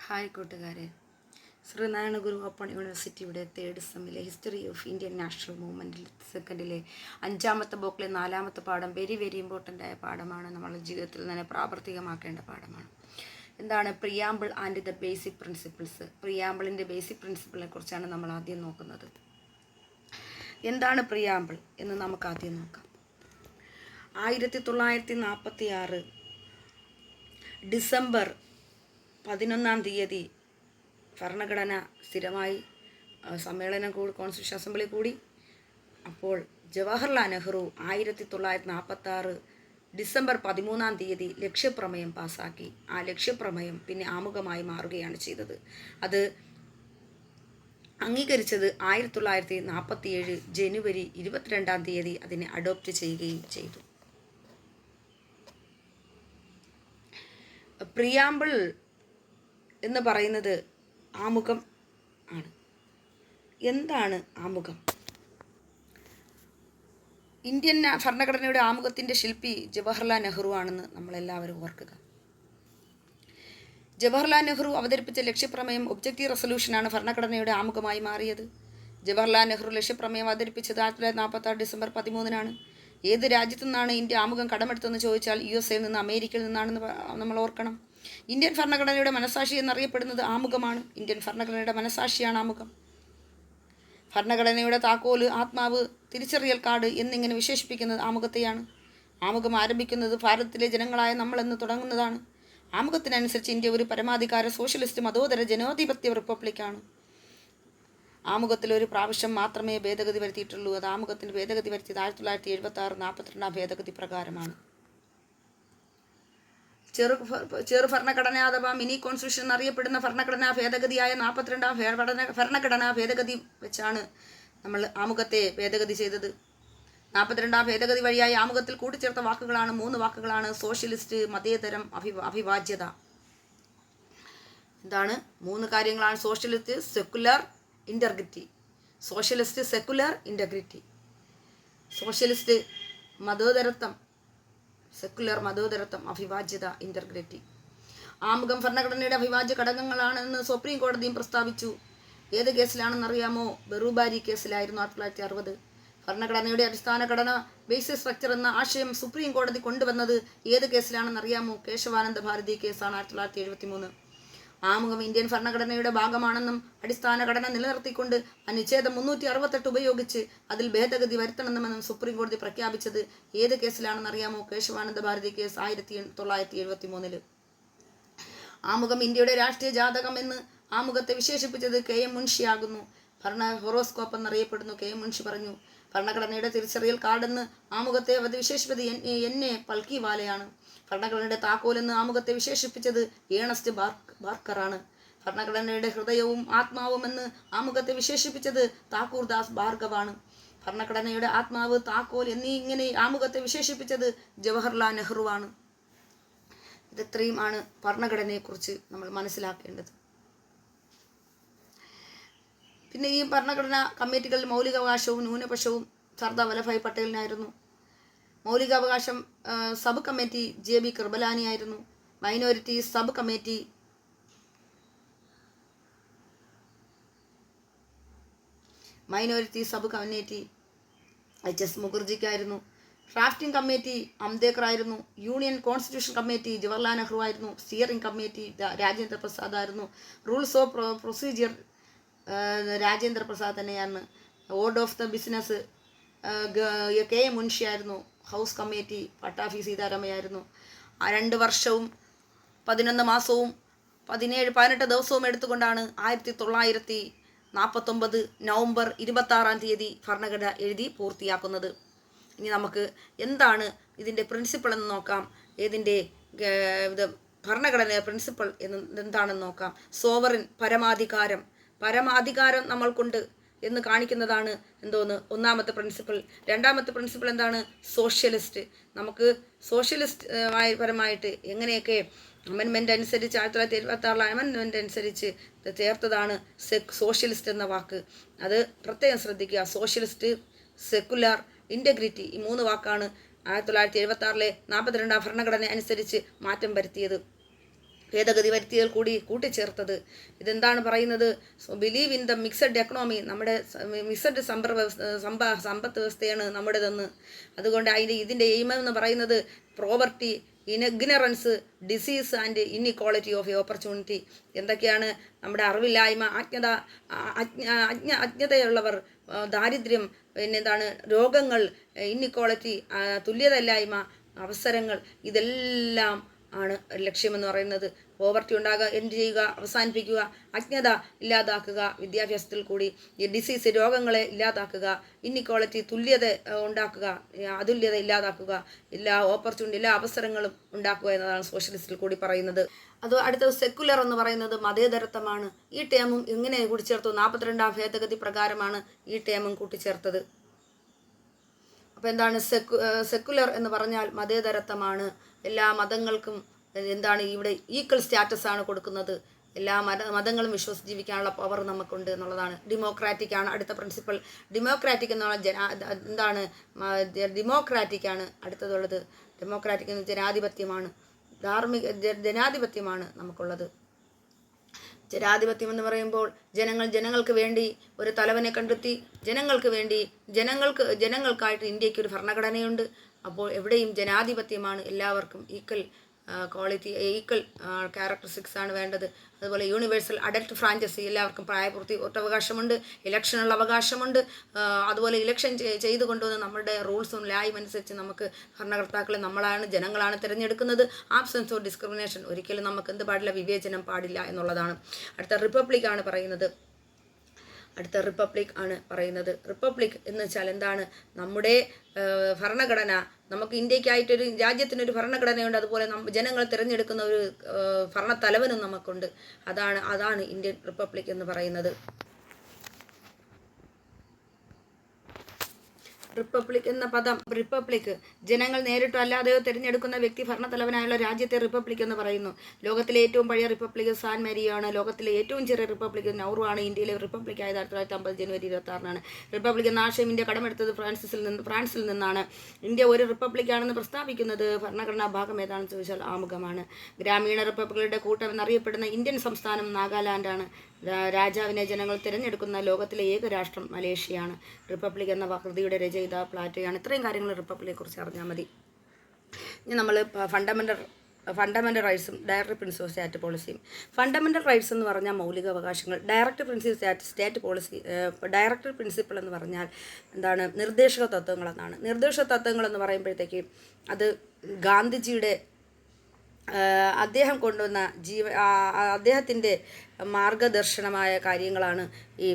Hi കൂട്ടുകാരെ, Sreenarayana Guru open യൂണിവേഴ്സിറ്റിയുടെ third സെമ്മിലെ ഹിസ്റ്ററി ഓഫ് ഇന്ത്യൻ നാഷണൽ മൂവ്മെൻറ്റിൽ സെക്കൻഡിലെ 5ാമത്തെ ബുക്കിലെ 4ാമത്തെ പാഠം വെരി ഇമ്പോർട്ടൻ്റ് ആയ പാഠമാണ്. നമ്മളുടെ ജീവിതത്തിൽ തന്നെ പ്രാവർത്തികമാക്കേണ്ട പാഠമാണ്. എന്താണ് preamble and the basic principles? പ്രിയാമ്പിളിൻ്റെ ബേസിക് പ്രിൻസിപ്പിളിനെ കുറിച്ചാണ് നമ്മൾ ആദ്യം നോക്കുന്നത്. എന്താണ് പ്രിയാമ്പിൾ എന്ന് നമുക്ക് ആദ്യം നോക്കാം. 1946 ഡിസംബർ 11-ാം തീയതി ഭരണഘടന സ്ഥിരമായി സമ്മേളനം കൂടി, കോൺസ്റ്റിറ്റ്യൂഷൻ അസംബ്ലി കൂടി. അപ്പോൾ ജവഹർലാൽ നെഹ്റു 1946 ഡിസംബർ 13-ാം തീയതി ലക്ഷ്യപ്രമേയം പാസ്സാക്കി. ആ ലക്ഷ്യപ്രമേയം പിന്നെ ആമുഖമായി മാറുകയാണ് ചെയ്തത്. അത് അംഗീകരിച്ചത് 1947 ജനുവരി 22-ാം തീയതി അതിനെ അഡോപ്റ്റ് ചെയ്യുകയും ചെയ്തു. പ്രിയാമ്പിൾ എന്ന് പറയുന്നത് ആമുഖം ആണ്. എന്താണ് ആമുഖം? ഇന്ത്യൻ ഭരണഘടനയുടെ ആമുഖത്തിൻ്റെ ശില്പി ജവഹർലാൽ നെഹ്റു ആണെന്ന് നമ്മളെല്ലാവരും ഓർക്കുക. ജവഹർലാൽ നെഹ്റു അവതരിപ്പിച്ച ലക്ഷ്യപ്രമേയം ഒബ്ജക്റ്റീവ് റെസൊല്യൂഷനാണ് ഭരണഘടനയുടെ ആമുഖമായി മാറിയത്. ജവഹർലാൽ നെഹ്റു ലക്ഷ്യപ്രമേയം അവതരിപ്പിച്ചത് 1946 ഡിസംബർ 13-നാണ്. ഏത് രാജ്യത്തു നിന്നാണ് ഇന്ത്യ ആമുഖം കടമെടുത്തതെന്ന് ചോദിച്ചാൽ USA നിന്ന്, അമേരിക്കയിൽ നിന്നാണെന്ന് നമ്മൾ ഓർക്കണം. ഇന്ത്യൻ ഭരണഘടനയുടെ മനസാക്ഷി എന്നറിയപ്പെടുന്നത് ആമുഖമാണ്. ഇന്ത്യൻ ഭരണഘടനയുടെ മനസാക്ഷിയാണ് ആമുഖം. ഭരണഘടനയുടെ താക്കോല്, ആത്മാവ്, തിരിച്ചറിയൽ കാർഡ് എന്നിങ്ങനെ വിശേഷിപ്പിക്കുന്നത് ആമുഖത്തെയാണ്. ആമുഖം ആരംഭിക്കുന്നത് ഭാരതത്തിലെ ജനങ്ങളായ നമ്മളെന്ന് തുടങ്ങുന്നതാണ്. ആമുഖത്തിനനുസരിച്ച് ഇന്ത്യ ഒരു പരമാധികാര സോഷ്യലിസ്റ്റ് മതോദര ജനാധിപത്യ റിപ്പബ്ലിക്കാണ്. ആമുഖത്തിൽ ഒരു പ്രാവശ്യം മാത്രമേ ഭേദഗതി വരുത്തിയിട്ടുള്ളൂ. അത് ആമുഖത്തിന് ഭേദഗതി വരുത്തിയത് 1976 42-ാം ഭേദഗതി പ്രകാരമാണ്. ചെറു ഭരണഘടന അഥവാ മിനി കോൺസ്റ്റിറ്റ്യൂഷൻ എന്നറിയപ്പെടുന്ന ഭരണഘടനാ ഭേദഗതിയായ 42-ാം ഭരണഘടനാ ഭേദഗതി വെച്ചാണ് നമ്മൾ ആമുഖത്തെ ഭേദഗതി ചെയ്തത്. 42-ാം ഭേദഗതി വഴിയായി ആമുഖത്തിൽ കൂട്ടിച്ചേർത്ത വാക്കുകളാണ് 3 വാക്കുകളാണ്: സോഷ്യലിസ്റ്റ്, മതേതരം, അവിഭാജ്യത. എന്താണ് 3 കാര്യങ്ങളാണ്? Socialist, secular, integrity. Socialist, secular, integrity. Socialist മതോദരത്വം, സെക്കുലർ മതോദരത്വം, അവിഭാജ്യത, ഇൻ്റഗ്രിറ്റി. ആമുഖം ഭരണഘടനയുടെ അവിഭാജ്യ ഘടകങ്ങളാണെന്ന് സുപ്രീം കോടതിയും പ്രസ്താവിച്ചു. ഏത് കേസിലാണെന്നറിയാമോ? ബെറുബാരി കേസിലായിരുന്നു 1960. ഭരണഘടനയുടെ അടിസ്ഥാന ഘടന, ബേസിക് സ്ട്രക്ചർ എന്ന ആശയം സുപ്രീം കോടതി കൊണ്ടുവന്നത് ഏത് കേസിലാണെന്നറിയാമോ? കേശവാനന്ദ ഭാരതി കേസാണ് 1973. ആമുഖം ഇന്ത്യൻ ഭരണഘടനയുടെ ഭാഗമാണെന്നും അടിസ്ഥാന ഘടന നിലനിർത്തിക്കൊണ്ട് അനുച്ഛേദം 368 ഉപയോഗിച്ച് അതിൽ ഭേദഗതി വരുത്തണമെന്നും സുപ്രീം കോടതി പ്രഖ്യാപിച്ചത് ഏത് കേസിലാണെന്നറിയാമോ? കേശവാനന്ദ ഭാരതി കേസ് 1973. ആമുഖം ഇന്ത്യയുടെ രാഷ്ട്രീയ ജാതകം എന്ന് ആമുഖത്തെ വിശേഷിപ്പിച്ചത് KM മുൻഷിയാകുന്നു. ഭരണ ഹൊറോസ്കോപ്പ് എന്നറിയപ്പെടുന്നു. KM മുൻഷി പറഞ്ഞു. ഭരണഘടനയുടെ തിരിച്ചറിയൽ കാർഡെന്ന് ആമുഖത്തെ വിശേഷിപ്പത് NA പൽക്കിവാലയാണ്. ഭരണഘടനയുടെ താക്കോലെന്ന് ആമുഖത്തെ വിശേഷിപ്പിച്ചത് ഏണസ്റ്റ് ബാർക്കറാണ്. ഭരണഘടനയുടെ ഹൃദയവും ആത്മാവും എന്ന് ആമുഖത്തെ വിശേഷിപ്പിച്ചത് താക്കൂർദാസ് ഭാർഗവാണ്. ഭരണഘടനയുടെ ആത്മാവ്, താക്കോൽ എന്നിങ്ങനെ ആമുഖത്തെ വിശേഷിപ്പിച്ചത് ജവഹർലാൽ നെഹ്റുവാണ്. ഇത്രയും ആണ് ഭരണഘടനയെക്കുറിച്ച് നമ്മൾ മനസ്സിലാക്കേണ്ടത്. പിന്നെ ഈ ഭരണഘടനാ കമ്മിറ്റികളിൽ മൗലികാവകാശവും ന്യൂനപക്ഷവും സർദാർ വല്ലഭായ് പട്ടേലിനായിരുന്നു. മൗലികാവകാശം സബ് കമ്മിറ്റി JB കൃപലാനി ആയിരുന്നു. മൈനോറിറ്റി സബ് കമ്മിറ്റി HS മുഖർജിക്കായിരുന്നു. ഡ്രാഫ്റ്റിംഗ് കമ്മിറ്റി അംബേദ്കർ ആയിരുന്നു. Union constitution committee Jawaharlal Nehru ആയിരുന്നു. സ്റ്റിയറിംഗ് കമ്മിറ്റി രാജേന്ദ്ര പ്രസാദ് ആയിരുന്നു. Rules of procedure Rajendra Prasad തന്നെയാണ്. Order of the business KM Munshi ആയിരുന്നു. House committee Pattabhi സീതാരാമയായിരുന്നു. 2 വർഷവും 11 മാസവും 18 ദിവസവും എടുത്തുകൊണ്ടാണ് 1949 നവംബർ 26-ാം തീയതി ഭരണഘടന എഴുതി പൂർത്തിയാക്കുന്നത്. ഇനി നമുക്ക് എന്താണ് ഇതിൻ്റെ പ്രിൻസിപ്പിൾ എന്ന് നോക്കാം. ഏതിൻ്റെ ഭരണഘടന പ്രിൻസിപ്പിൾ എന്താണെന്ന് നോക്കാം. സോവറിൻ, പരമാധികാരം നമ്മൾക്കുണ്ട് എന്ന് കാണിക്കുന്നതാണ് എന്തോന്ന് 1ാമത്തെ പ്രിൻസിപ്പിൾ. 2ാമത്തെ പ്രിൻസിപ്പിൾ എന്താണ്? സോഷ്യലിസ്റ്റ്. നമുക്ക് സോഷ്യലിസ്റ്റ് പരമായിട്ട് എങ്ങനെയൊക്കെ അമെൻമെൻ്റ് അനുസരിച്ച് 1976 അമെൻമെൻ്റ് അനുസരിച്ച് ചേർത്തതാണ് സോഷ്യലിസ്റ്റ് എന്ന വാക്ക്. അത് പ്രത്യേകം ശ്രദ്ധിക്കുക. സോഷ്യലിസ്റ്റ്, സെക്കുലർ, ഇൻ്റഗ്രിറ്റി, ഈ 3 വാക്കാണ് 1976 42-ാം ഭരണഘടന അനുസരിച്ച് മാറ്റം വരുത്തിയത്. ഭേദഗതി വരുത്തിയതിൽ കൂടി കൂട്ടിച്ചേർത്തത്. ഇതെന്താണ് പറയുന്നത്? Believe in the mixed economy, നമ്മുടെ മിക്സഡ് സമ്പത്ത് വ്യവസ്ഥയാണ് നമ്മുടേതെന്ന്. അതുകൊണ്ട് ഇതിൻ്റെ എയിം എന്ന് പറയുന്നത് poverty, ignorance, disease and inequality of opportunity. എന്തൊക്കെയാണ്? നമ്മുടെ അറിവില്ലായ്മ, അജ്ഞതയുള്ളവർ, ദാരിദ്ര്യം, പിന്നെന്താണ് രോഗങ്ങൾ, ഇൻഇക്വാളിറ്റി, തുല്യതയില്ലായ്മ, അവസരങ്ങൾ, ഇതെല്ലാം ആണ് ലക്ഷ്യമെന്ന് പറയുന്നത്. പോവർട്ടി ഉണ്ടാകുക, എൻഡ് ചെയ്യുക, അവസാനിപ്പിക്കുക, അജ്ഞത ഇല്ലാതാക്കുക വിദ്യാഭ്യാസത്തിൽ കൂടി, ഈ ഡിസീസ് രോഗങ്ങളെ ഇല്ലാതാക്കുക, ഇൻഇക്വാളിറ്റി തുല്യത ഉണ്ടാക്കുക, അതുല്യത ഇല്ലാതാക്കുക, എല്ലാ ഓപ്പർച്യൂണിറ്റി എല്ലാ അവസരങ്ങളും ഉണ്ടാക്കുക എന്നതാണ് സോഷ്യലിസ്റ്റിൽ കൂടി പറയുന്നത്. അത് അടുത്തത് സെക്കുലർ എന്ന് പറയുന്നത് മതേതരത്വമാണ്. ഈ ടേമും എങ്ങനെ കൂട്ടിച്ചേർത്തു? 42ാം ഭേദഗതി പ്രകാരമാണ് ഈ ടേമും കൂട്ടിച്ചേർത്തത്. അപ്പോൾ എന്താണ് സെക്കുലർ എന്ന് പറഞ്ഞാൽ മതേതരത്വമാണ്. എല്ലാ മതങ്ങൾക്കും എന്താണ് ഇവിടെ ഈക്വൽ സ്റ്റാറ്റസ് ആണ് കൊടുക്കുന്നത്. എല്ലാ മതങ്ങളും വിശ്വസിച്ച് ജീവിക്കാനുള്ള പവർ നമുക്കുണ്ട് എന്നുള്ളതാണ്. ഡെമോക്രാറ്റിക് ആണ് അടുത്ത പ്രിൻസിപ്പൽ. ഡെമോക്രാറ്റിക് എന്ന് പറഞ്ഞാൽ എന്താണ്? ഡെമോക്രാറ്റിക് ആണ് അടുത്തതുള്ളത്. ഡെമോക്രാറ്റിക് എന്ന് ജനാധിപത്യമാണ്, ജനാധിപത്യമാണ് നമുക്കുള്ളത്. ജനാധിപത്യം എന്ന് പറയുമ്പോൾ ജനങ്ങൾക്ക് വേണ്ടി ഒരു തലവനെ കണ്ടെത്തി, ജനങ്ങൾക്കായിട്ട് ഇന്ത്യക്ക് ഒരു ഭരണഘടനയുണ്ട്. അപ്പോൾ എവിടെയും ജനാധിപത്യമാണ്. എല്ലാവർക്കും ഈക്വൽ ക്വാളിറ്റി, ഈക്വൽ ക്യാരക്ടറിസ്റ്റിക്സ് ആണ് വേണ്ടത്. അതുപോലെ യൂണിവേഴ്സൽ അഡൽട്ട് ഫ്രാഞ്ചൈസി, എല്ലാവർക്കും പ്രായപൂർത്തി വോട്ടവകാശമുണ്ട്, ഇലക്ഷനുള്ള അവകാശമുണ്ട്. അതുപോലെ ഇലക്ഷൻ ചെയ്തു കൊണ്ടുവന്ന് നമ്മുടെ റൂൾസും ലായും അനുസരിച്ച് നമുക്ക് ഭരണകർത്താക്കളെ ജനങ്ങളാണ് തിരഞ്ഞെടുക്കുന്നത്. ആബ്സെൻസ് ഓഫ് ഡിസ്ക്രിമിനേഷൻ, ഒരിക്കലും നമുക്ക് എന്ത് പാടില്ല? വിവേചനം പാടില്ല എന്നുള്ളതാണ്. അടുത്ത റിപ്പബ്ലിക് ആണ് റിപ്പബ്ലിക് എന്ന് വെച്ചാൽ എന്താണ്? നമ്മുടെ ഭരണഘടന, നമുക്ക് ഇന്ത്യക്കായിട്ടൊരു രാജ്യത്തിനൊരു ഭരണഘടനയുണ്ട്. അതുപോലെ ജനങ്ങൾ തിരഞ്ഞെടുക്കുന്ന ഒരു ഭരണത്തലവനും നമുക്കുണ്ട്. അതാണ് ഇന്ത്യൻ റിപ്പബ്ലിക് എന്ന് പറയുന്നത്. റിപ്പബ്ലിക് എന്ന പദം, റിപ്പബ്ലിക് ജനങ്ങൾ നേരിട്ടോ അല്ലാതെയോ തിരഞ്ഞെടുക്കുന്ന വ്യക്തി ഭരണത്തലവനായുള്ള രാജ്യത്തെ റിപ്പബ്ലിക് എന്ന് പറയുന്നു. ലോകത്തിലെ ഏറ്റവും പഴയ റിപ്പബ്ലിക് സാൻ മാരിയാണ്. ലോകത്തിലെ ഏറ്റവും ചെറിയ റിപ്പബ്ലിക് നൗറു ആണ്. ഇന്ത്യയിലെ റിപ്പബ്ലിക് ആയത് 1950 ജനുവരി 26 റിപ്പബ്ലിക് എന്ന ആശയം ഇന്ത്യ കടമെടുത്തത് ഫ്രാൻസിൽ നിന്നാണ്. ഇന്ത്യ ഒരു റിപ്പബ്ലിക്കാണെന്ന് പ്രസ്താവിക്കുന്നത് ഭരണഘടനാ ഭാഗം ഏതാണെന്ന് ചോദിച്ചാൽ ആമുഖമാണ്. ഗ്രാമീണ റിപ്പബ്ലിക്കുകളുടെ കൂട്ടം എന്നറിയപ്പെടുന്ന ഇന്ത്യൻ സംസ്ഥാനം നാഗാലാൻഡാണ്. രാജാവിനെ ജനങ്ങൾ തിരഞ്ഞെടുക്കുന്ന ലോകത്തിലെ ഏക രാഷ്ട്രം മലേഷ്യയാണ്. റിപ്പബ്ലിക് എന്ന കൃതിയുടെ രചയിത പ്ലാറ്റോയാണ്. ഇത്രയും കാര്യങ്ങൾ റിപ്പബ്ലിക്കെ കുറിച്ച് അറിഞ്ഞാൽ മതി. ഇനി നമ്മൾ ഫണ്ടമെൻ്റൽ റൈറ്റ്സും ഡയറക്റ്റ് പ്രിൻസിപ്പിൾ സ്റ്റേറ്റ് പോളിസിയും. ഫണ്ടമെൻ്റൽ റൈറ്റ്സ് എന്ന് പറഞ്ഞാൽ മൗലിക അവകാശങ്ങൾ. Direct principle state policy. Direct principle എന്ന് പറഞ്ഞാൽ എന്താണ്? നിർദ്ദേശക തത്വങ്ങളെന്നാണ്. നിർദ്ദേശക തത്വങ്ങൾ എന്ന് പറയുമ്പോഴത്തേക്ക് അത് ഗാന്ധിജിയുടെ അദ്ദേഹം കൊണ്ടുവന്ന അദ്ദേഹത്തിൻ്റെ മാർഗദർശനമായ കാര്യങ്ങളാണ് ഈ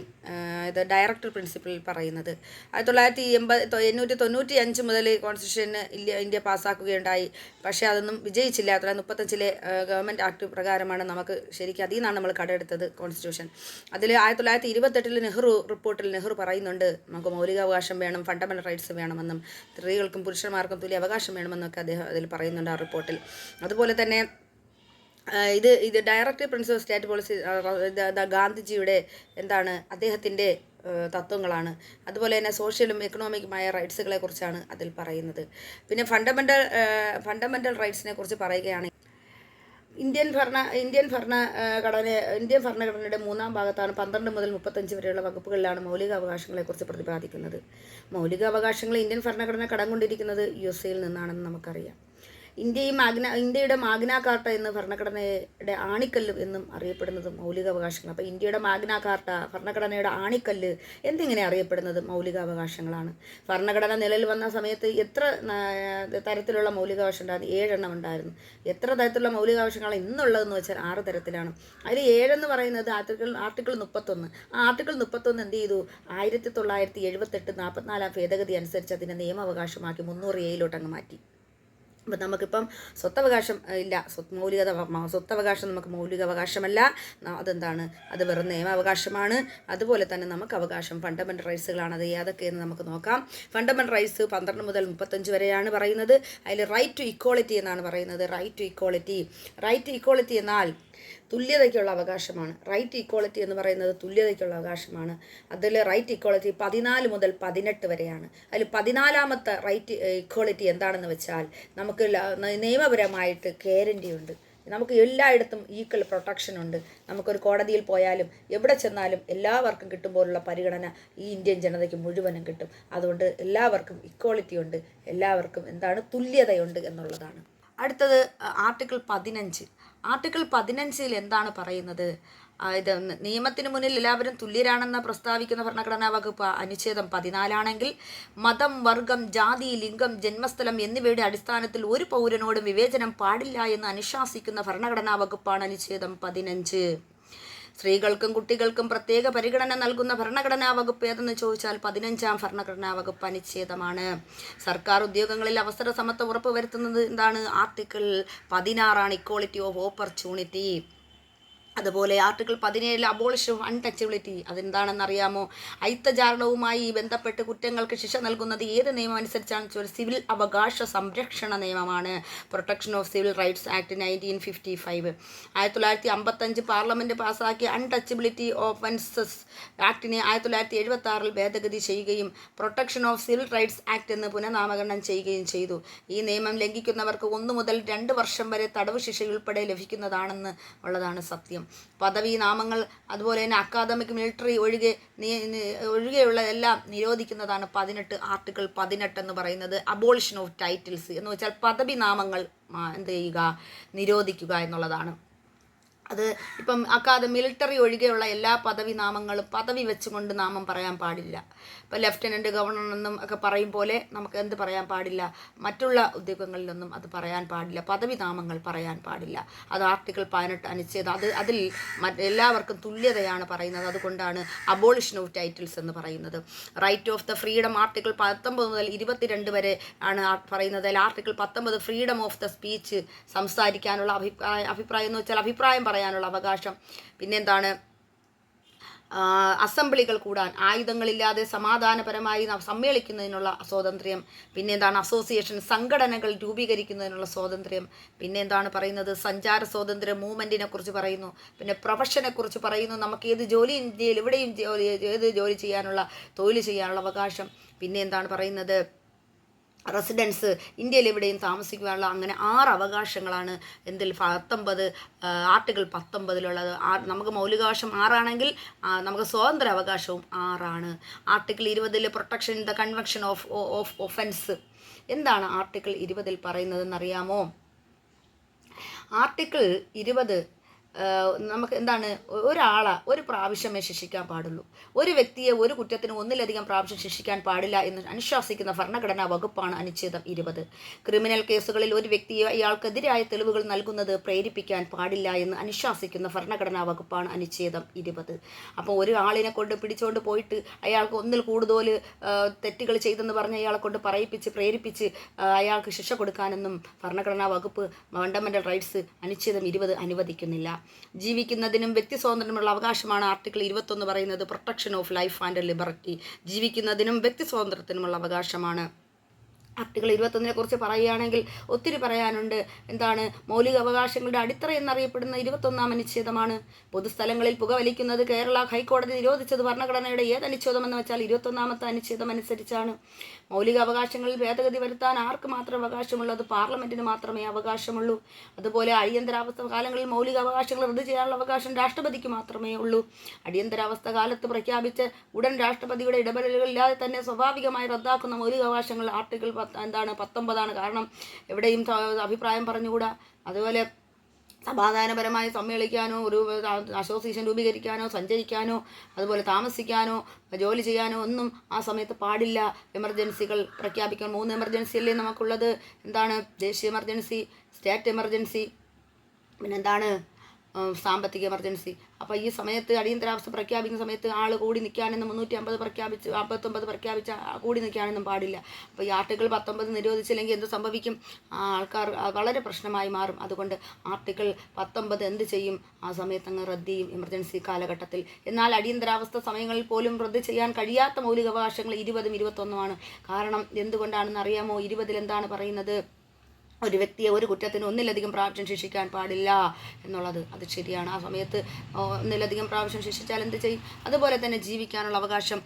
ഡയറക്റ്റ് പ്രിൻസിപ്പിളിൽ പറയുന്നത്. 1895 മുതൽ കോൺസ്റ്റിറ്റ്യൂഷന് ഇന്ത്യ പാസ്സാക്കുകയുണ്ടായി. പക്ഷേ അതൊന്നും വിജയിച്ചില്ല. 1935 ഗവൺമെൻറ് ആക്ട് പ്രകാരമാണ് നമുക്ക് ശരിക്കും അതിൽ നിന്നാണ് നമ്മൾ കടമെടുത്തത് കോൺസ്റ്റിറ്റ്യൂഷൻ. അതിൽ 1928 നെഹ്റു പറയുന്നുണ്ട് നമുക്ക് മൗലികാവകാശം വേണം, ഫണ്ടമെൻ്റൽ റൈറ്റ്സ് വേണമെന്നും സ്ത്രീകൾക്കും പുരുഷന്മാർക്കും തുല്യ അവകാശം വേണമെന്നൊക്കെ അദ്ദേഹം അതിൽ പറയുന്നുണ്ട് ആ റിപ്പോർട്ടിൽ. അതുപോലെ തന്നെ ഇത് ഡയറക്റ്റ് പ്രിൻസിപ്പിൾ സ്റ്റേറ്റ് പോളിസി ഗാന്ധിജിയുടെ അദ്ദേഹത്തിൻ്റെ തത്വങ്ങളാണ്. അതുപോലെ തന്നെ സോഷ്യലും എക്കണോമിക്കുമായ റൈറ്റ്സുകളെ കുറിച്ചാണ് അതിൽ പറയുന്നത്. പിന്നെ ഫണ്ടമെൻ്റൽ റൈറ്റ്സിനെ കുറിച്ച് പറയുകയാണെങ്കിൽ ഇന്ത്യൻ ഭരണഘടനയുടെ 3-ാം ഭാഗത്താണ് 12 മുതൽ 35 വരെയുള്ള വകുപ്പുകളിലാണ് മൗലികാവകാശങ്ങളെക്കുറിച്ച് പ്രതിപാദിക്കുന്നത്. മൗലികാവകാശങ്ങൾ ഇന്ത്യൻ ഭരണഘടന കടം കൊണ്ടിരിക്കുന്നത് USA നിന്നാണെന്ന് നമുക്കറിയാം. ഇന്ത്യയുടെ മാഗ്ന കാർട്ട എന്ന് ഭരണഘടനയുടെ ആണിക്കല്ല് എന്നും അറിയപ്പെടുന്നത് മൗലികാവകാശങ്ങൾ. അപ്പോൾ ഇന്ത്യയുടെ മാഗ്ന കാർട്ട, ഭരണഘടനയുടെ ആണിക്കല്ല് എന്നിങ്ങനെ അറിയപ്പെടുന്നത് മൗലികാവകാശങ്ങളാണ്. ഭരണഘടന നിലവിൽ വന്ന സമയത്ത് എത്ര തരത്തിലുള്ള മൗലികാവകാശം ഉണ്ടായിരുന്നു? 7 എണ്ണം ഉണ്ടായിരുന്നു. എത്ര തരത്തിലുള്ള മൗലികാവകാശങ്ങളാണ് ഇന്നുള്ളതെന്ന് വെച്ചാൽ 6 തരത്തിലാണ്. അതിൽ 7 എന്ന് പറയുന്നത് ആർട്ടിക്കിൾ 31. ആ ആർട്ടിക്കിൾ 31 എന്ത് ചെയ്തു? 1978 44ാം ഭേദഗതി അനുസരിച്ച് അതിനെ നിയമവകാശമാക്കി 300A അങ്ങ് മാറ്റി. അപ്പം നമുക്കിപ്പം സ്വത്തവകാശം ഇല്ല. സ്വത്തവകാശം നമുക്ക് മൗലികാവകാശമല്ല. അതെന്താണ്? അത് വെറും നിയമാവകാശമാണ്. അതുപോലെ തന്നെ നമുക്ക് അവകാശം ഫണ്ടമെൻ്റൽ റൈറ്റ്സുകളാണ്. അത് ഏതൊക്കെയെന്ന് നമുക്ക് നോക്കാം. ഫണ്ടമെൻ്റൽ റൈറ്റ്സ് 12 മുതൽ 35 വരെയാണ് പറയുന്നത്. അതിൽ റൈറ്റ് ടു ഇക്വാളിറ്റി എന്നാണ് പറയുന്നത്. റൈറ്റ് ടു ഇക്വാളിറ്റി എന്നാൽ തുല്യതയ്ക്കുള്ള അവകാശമാണ്. റൈറ്റ് ഇക്വാളിറ്റി എന്ന് പറയുന്നത് തുല്യതയ്ക്കുള്ള അവകാശമാണ്. അതിൽ റൈറ്റ് ഇക്വാളിറ്റി 14 മുതൽ 18 വരെയാണ്. അതിൽ 14ാമത്തെ റൈറ്റ് ഇക്വാളിറ്റി എന്താണെന്ന് വെച്ചാൽ നമുക്ക് നിയമപരമായിട്ട് ഗ്യാരൻ്റി ഉണ്ട്. നമുക്ക് എല്ലായിടത്തും ഈക്വൽ പ്രൊട്ടക്ഷൻ ഉണ്ട്. നമുക്കൊരു കോടതിയിൽ പോയാലും എവിടെ ചെന്നാലും എല്ലാവർക്കും കിട്ടുമ്പോഴുള്ള പരിഗണന ഈ ഇന്ത്യൻ ജനതയ്ക്ക് മുഴുവനും കിട്ടും. അതുകൊണ്ട് എല്ലാവർക്കും ഇക്വാളിറ്റി ഉണ്ട്, എല്ലാവർക്കും തുല്യതയുണ്ട് എന്നുള്ളതാണ്. അടുത്തത് ആർട്ടിക്കിൾ 15. ആർട്ടിക്കിൾ 15 എന്താണ് പറയുന്നത്? ഇത് നിയമത്തിന് മുന്നിൽ എല്ലാവരും തുല്യരാണെന്ന് പ്രസ്താവിക്കുന്ന ഭരണഘടനാ വകുപ്പ് അനുച്ഛേദം 14 മതം, വർഗം, ജാതി, ലിംഗം, ജന്മസ്ഥലം എന്നിവയുടെ അടിസ്ഥാനത്തിൽ ഒരു പൗരനോടും വിവേചനം പാടില്ല എന്ന് അനുശാസിക്കുന്ന ഭരണഘടനാ വകുപ്പാണ് അനുച്ഛേദം 15. സ്ത്രീകൾക്കും കുട്ടികൾക്കും പ്രത്യേക പരിഗണന നൽകുന്ന ഭരണഘടനാ വകുപ്പ് ഏതെന്ന് ചോദിച്ചാൽ 15-ാം ഭരണഘടനാ വകുപ്പ് അനുച്ഛേദമാണ്. സർക്കാർ ഉദ്യോഗങ്ങളിൽ അവസര സമത്വം ഉറപ്പുവരുത്തുന്നത് ആർട്ടിക്കിൾ 16 ഇക്വാളിറ്റി ഓഫ് ഓപ്പർച്യൂണിറ്റി. അതുപോലെ ആർട്ടിക്കിൾ 17 അബോളിഷൻ ഓഫ് അൺടച്ചബിലിറ്റി. അതെന്താണെന്നറിയാമോ? അയിത്തചാരണവുമായി ബന്ധപ്പെട്ട് കുറ്റങ്ങൾക്ക് ശിക്ഷ നൽകുന്നത് ഏത് നിയമം അനുസരിച്ചാണെന്ന് ചോദിച്ചാൽ സിവിൽ അവകാശ സംരക്ഷണ നിയമമാണ്. Protection of civil rights act 1955. 1955 parliament പാസ്സാക്കിയ അൺടച്ചബിലിറ്റി ഓഫൻസസ് ആക്ടിനെ 1976 ഭേദഗതി ചെയ്യുകയും protection of civil rights act എന്ന് പുനഃനാമകരണം ചെയ്യുകയും ചെയ്തു. ഈ നിയമം ലംഘിക്കുന്നവർക്ക് 1 മുതൽ 2 വർഷം വരെ തടവ് ശിക്ഷയുൾപ്പെടെ ലഭിക്കുന്നതാണെന്ന് ഉള്ളതാണ് സത്യം. പദവി നാമങ്ങൾ അതുപോലെ തന്നെ അക്കാദമിക്, മിലിറ്ററി ഒഴികെയുള്ള എല്ലാം നിരോധിക്കുന്നതാണ് ആർട്ടിക്കിൾ 18 എന്ന് പറയുന്നത്. അബോളിഷൻ ഓഫ് ടൈറ്റിൽസ് എന്ന് വെച്ചാൽ പദവി നാമങ്ങൾ നിരോധിക്കുക എന്നുള്ളതാണ്. അത് ഇപ്പം മിലിറ്ററി ഒഴികെയുള്ള എല്ലാ പദവി നാമങ്ങളും പദവി വെച്ചുകൊണ്ട് നാമം പറയാൻ പാടില്ല. ഇപ്പം ലെഫ്റ്റനൻറ്റ്, ഗവർണർ എന്നും ഒക്കെ പറയും പോലെ നമുക്ക് എന്ത് പറയാൻ പാടില്ല? മറ്റുള്ള ഉദ്യോഗങ്ങളിലൊന്നും അത് പറയാൻ പാടില്ല, പദവി നാമങ്ങൾ പറയാൻ പാടില്ല. അത് ആർട്ടിക്കിൾ 18 അനുച്ഛേദം. അതിൽ എല്ലാവർക്കും തുല്യതയാണ് പറയുന്നത്. അതുകൊണ്ടാണ് അബോളിഷൻ ഓഫ് ടൈറ്റിൽസ് എന്ന് പറയുന്നത്. Right of the freedom article 19 മുതൽ 22 വരെ ആണ് പറയുന്നത്. അതിൽ article 19 freedom of the speech, സംസാരിക്കാനുള്ള അഭിപ്രായം എന്ന് വെച്ചാൽ അഭിപ്രായം പറയാനുള്ള അവകാശം. പിന്നെന്താണ്? അസംബ്ലികൾ കൂടാൻ, ആയുധങ്ങളില്ലാതെ സമാധാനപരമായി സമ്മേളിക്കുന്നതിനുള്ള സ്വാതന്ത്ര്യം. പിന്നെന്താണ്? അസോസിയേഷൻ, സംഘടനകൾ രൂപീകരിക്കുന്നതിനുള്ള സ്വാതന്ത്ര്യം. പിന്നെന്താണ് പറയുന്നത്? സഞ്ചാര സ്വാതന്ത്ര്യം, മൂവ്മെൻറ്റിനെ കുറിച്ച് പറയുന്നു. പിന്നെ പ്രൊഫഷനെ കുറിച്ച് പറയുന്നു. നമുക്ക് ഏത് ജോലി, ഇന്ത്യയിൽ എവിടെയും ഏത് ജോലി ചെയ്യാനുള്ള, തൊഴിൽ ചെയ്യാനുള്ള അവകാശം. പിന്നെ എന്താണ് പറയുന്നത്? റെസിഡൻസ്, ഇന്ത്യയിൽ എവിടെയും താമസിക്കുവാനുള്ള. അങ്ങനെ 6 അവകാശങ്ങളാണ് ആർട്ടിക്കിൾ 19 നമുക്ക് മൗലികാവകാശം 6 ആണെങ്കിൽ നമുക്ക് സ്വാതന്ത്ര്യ അവകാശവും 6 ആണ്. Article 20 protection the convention of offence. എന്താണ് ആർട്ടിക്കിൾ 20 പറയുന്നതെന്നറിയാമോ? ആർട്ടിക്കിൾ 20 നമുക്ക് ഒരാളെ ഒരു പ്രാവശ്യമേ ശിക്ഷിക്കാൻ പാടുള്ളൂ. ഒരു വ്യക്തിയെ ഒരു കുറ്റത്തിന് 1-ലധികം പ്രാവശ്യം ശിക്ഷിക്കാൻ പാടില്ല എന്ന് അനുശാസിക്കുന്ന ഭരണഘടനാ വകുപ്പാണ് അനുച്ഛേദം 20. ക്രിമിനൽ കേസുകളിൽ ഒരു വ്യക്തിയെ അയാൾക്കെതിരായ തെളിവുകൾ നൽകുന്നത് പ്രേരിപ്പിക്കാൻ പാടില്ല എന്ന് അനുശാസിക്കുന്ന ഭരണഘടനാ വകുപ്പാണ് അനുച്ഛേദം 20. അപ്പോൾ ഒരു ആളിനെ കൊണ്ട് പിടിച്ചുകൊണ്ട് പോയിട്ട് അയാൾക്ക് 1-ൽ കൂടുതൽ തെറ്റുകൾ ചെയ്തെന്ന് പറഞ്ഞ് അയാളെ കൊണ്ട് പ്രേരിപ്പിച്ച് അയാൾക്ക് ശിക്ഷ കൊടുക്കാനൊന്നും ഭരണഘടനാ വകുപ്പ് ഫണ്ടമെൻ്റൽ റൈറ്റ്സ് അനുച്ഛേദം 20 അനുവദിക്കുന്നില്ല. ജീവിക്കുന്നതിനും വ്യക്തി സ്വാതന്ത്ര്യമുള്ള അവകാശമാണ് ആർട്ടിക്കിൾ 21 പറയുന്നത്. Protection of life and liberty. ജീവിക്കുന്നതിനും വ്യക്തി സ്വാതന്ത്ര്യത്തിനുമുള്ള അവകാശമാണ്. ആർട്ടിക്കിൾ 21 കുറിച്ച് പറയുകയാണെങ്കിൽ ഒത്തിരി പറയാനുണ്ട്. മൗലിക അവകാശങ്ങളുടെ അടിത്തറ എന്നറിയപ്പെടുന്ന 21-ാം അനുച്ഛേദമാണ്. പൊതുസ്ഥലങ്ങളിൽ പുകവലിക്കുന്നത് കേരള ഹൈക്കോടതി നിരോധിച്ചത് ഭരണഘടനയുടെ ഏത് അനുച്ഛേദമെന്ന് വെച്ചാൽ 21-ാമത്തെ അനുച്ഛേദം അനുസരിച്ചാണ്. മൗലിക അവകാശങ്ങളിൽ ഭേദഗതി വരുത്താൻ ആർക്ക് മാത്രം അവകാശമുള്ളത്? പാർലമെൻറ്റിന് മാത്രമേ അവകാശമുള്ളൂ. അതുപോലെ അടിയന്തരാവസ്ഥ കാലങ്ങളിൽ മൗലിക അവകാശങ്ങൾ റദ്ദ് ചെയ്യാനുള്ള അവകാശം രാഷ്ട്രപതിക്ക് മാത്രമേ ഉള്ളൂ. അടിയന്തരാവസ്ഥ കാലത്ത് പ്രഖ്യാപിച്ച് ഉടൻ രാഷ്ട്രപതിയുടെ ഇടപെടലുകളില്ലാതെ തന്നെ സ്വാഭാവികമായി റദ്ദാക്കുന്ന മൗലിക അവകാശങ്ങൾ ആർട്ടിക്കിൾ 19 കാരണം എവിടെയും അഭിപ്രായം പറഞ്ഞുകൂടാ. അതുപോലെ സമാധാനപരമായി സമ്മേളിക്കാനോ, ഒരു അസോസിയേഷൻ രൂപീകരിക്കാനോ, സഞ്ചരിക്കാനോ, അതുപോലെ താമസിക്കാനോ, ജോലി ചെയ്യാനോ ഒന്നും ആ സമയത്ത് പാടില്ല. എമർജൻസികൾ പ്രഖ്യാപിക്കാൻ 3 എമർജൻസി അല്ലേ നമുക്കുള്ളത്? ദേശീയ എമർജൻസി, സ്റ്റേറ്റ് എമർജൻസി, പിന്നെന്താണ് സാമ്പത്തിക എമർജൻസി. അപ്പോൾ ഈ സമയത്ത് അടിയന്തരാവസ്ഥ പ്രഖ്യാപിക്കുന്ന സമയത്ത് ആൾ കൂടി നിൽക്കാനൊന്നും 359 പ്രഖ്യാപിച്ച കൂടി നിൽക്കാനൊന്നും പാടില്ല. അപ്പോൾ ഈ ആർട്ടിക്കിൾ 19 നിരോധിച്ചില്ലെങ്കിൽ എന്ത് സംഭവിക്കും? ആൾക്കാർ വളരെ പ്രശ്നമായി മാറും. അതുകൊണ്ട് ആർട്ടിക്കിൾ 19 എന്ത് ചെയ്യും? ആ സമയത്ത് അങ്ങ് റദ്ദ് ചെയ്യും എമർജൻസി കാലഘട്ടത്തിൽ. എന്നാൽ അടിയന്തരാവസ്ഥ സമയങ്ങളിൽ പോലും റദ്ദ് ചെയ്യാൻ കഴിയാത്ത മൗലികാവകാശങ്ങൾ 20-ഉം 21-ഉമാണ്. കാരണം എന്തുകൊണ്ടാണെന്ന് അറിയാമോ? 20-ൽ എന്താണ് പറയുന്നത്? ഒരു വ്യക്തിയെ ഒരു കുറ്റത്തിന് ഒന്നിലധികം പ്രാവശ്യം ശിക്ഷിക്കാൻ പാടില്ല എന്നുള്ളത് അത് ശരിയാണ്. ആ സമയത്ത് ഒന്നിലധികം പ്രാവശ്യം ശിക്ഷിച്ചാൽ എന്ത് ചെയ്യും? അതുപോലെ തന്നെ ജീവിക്കാനുള്ള അവകാശം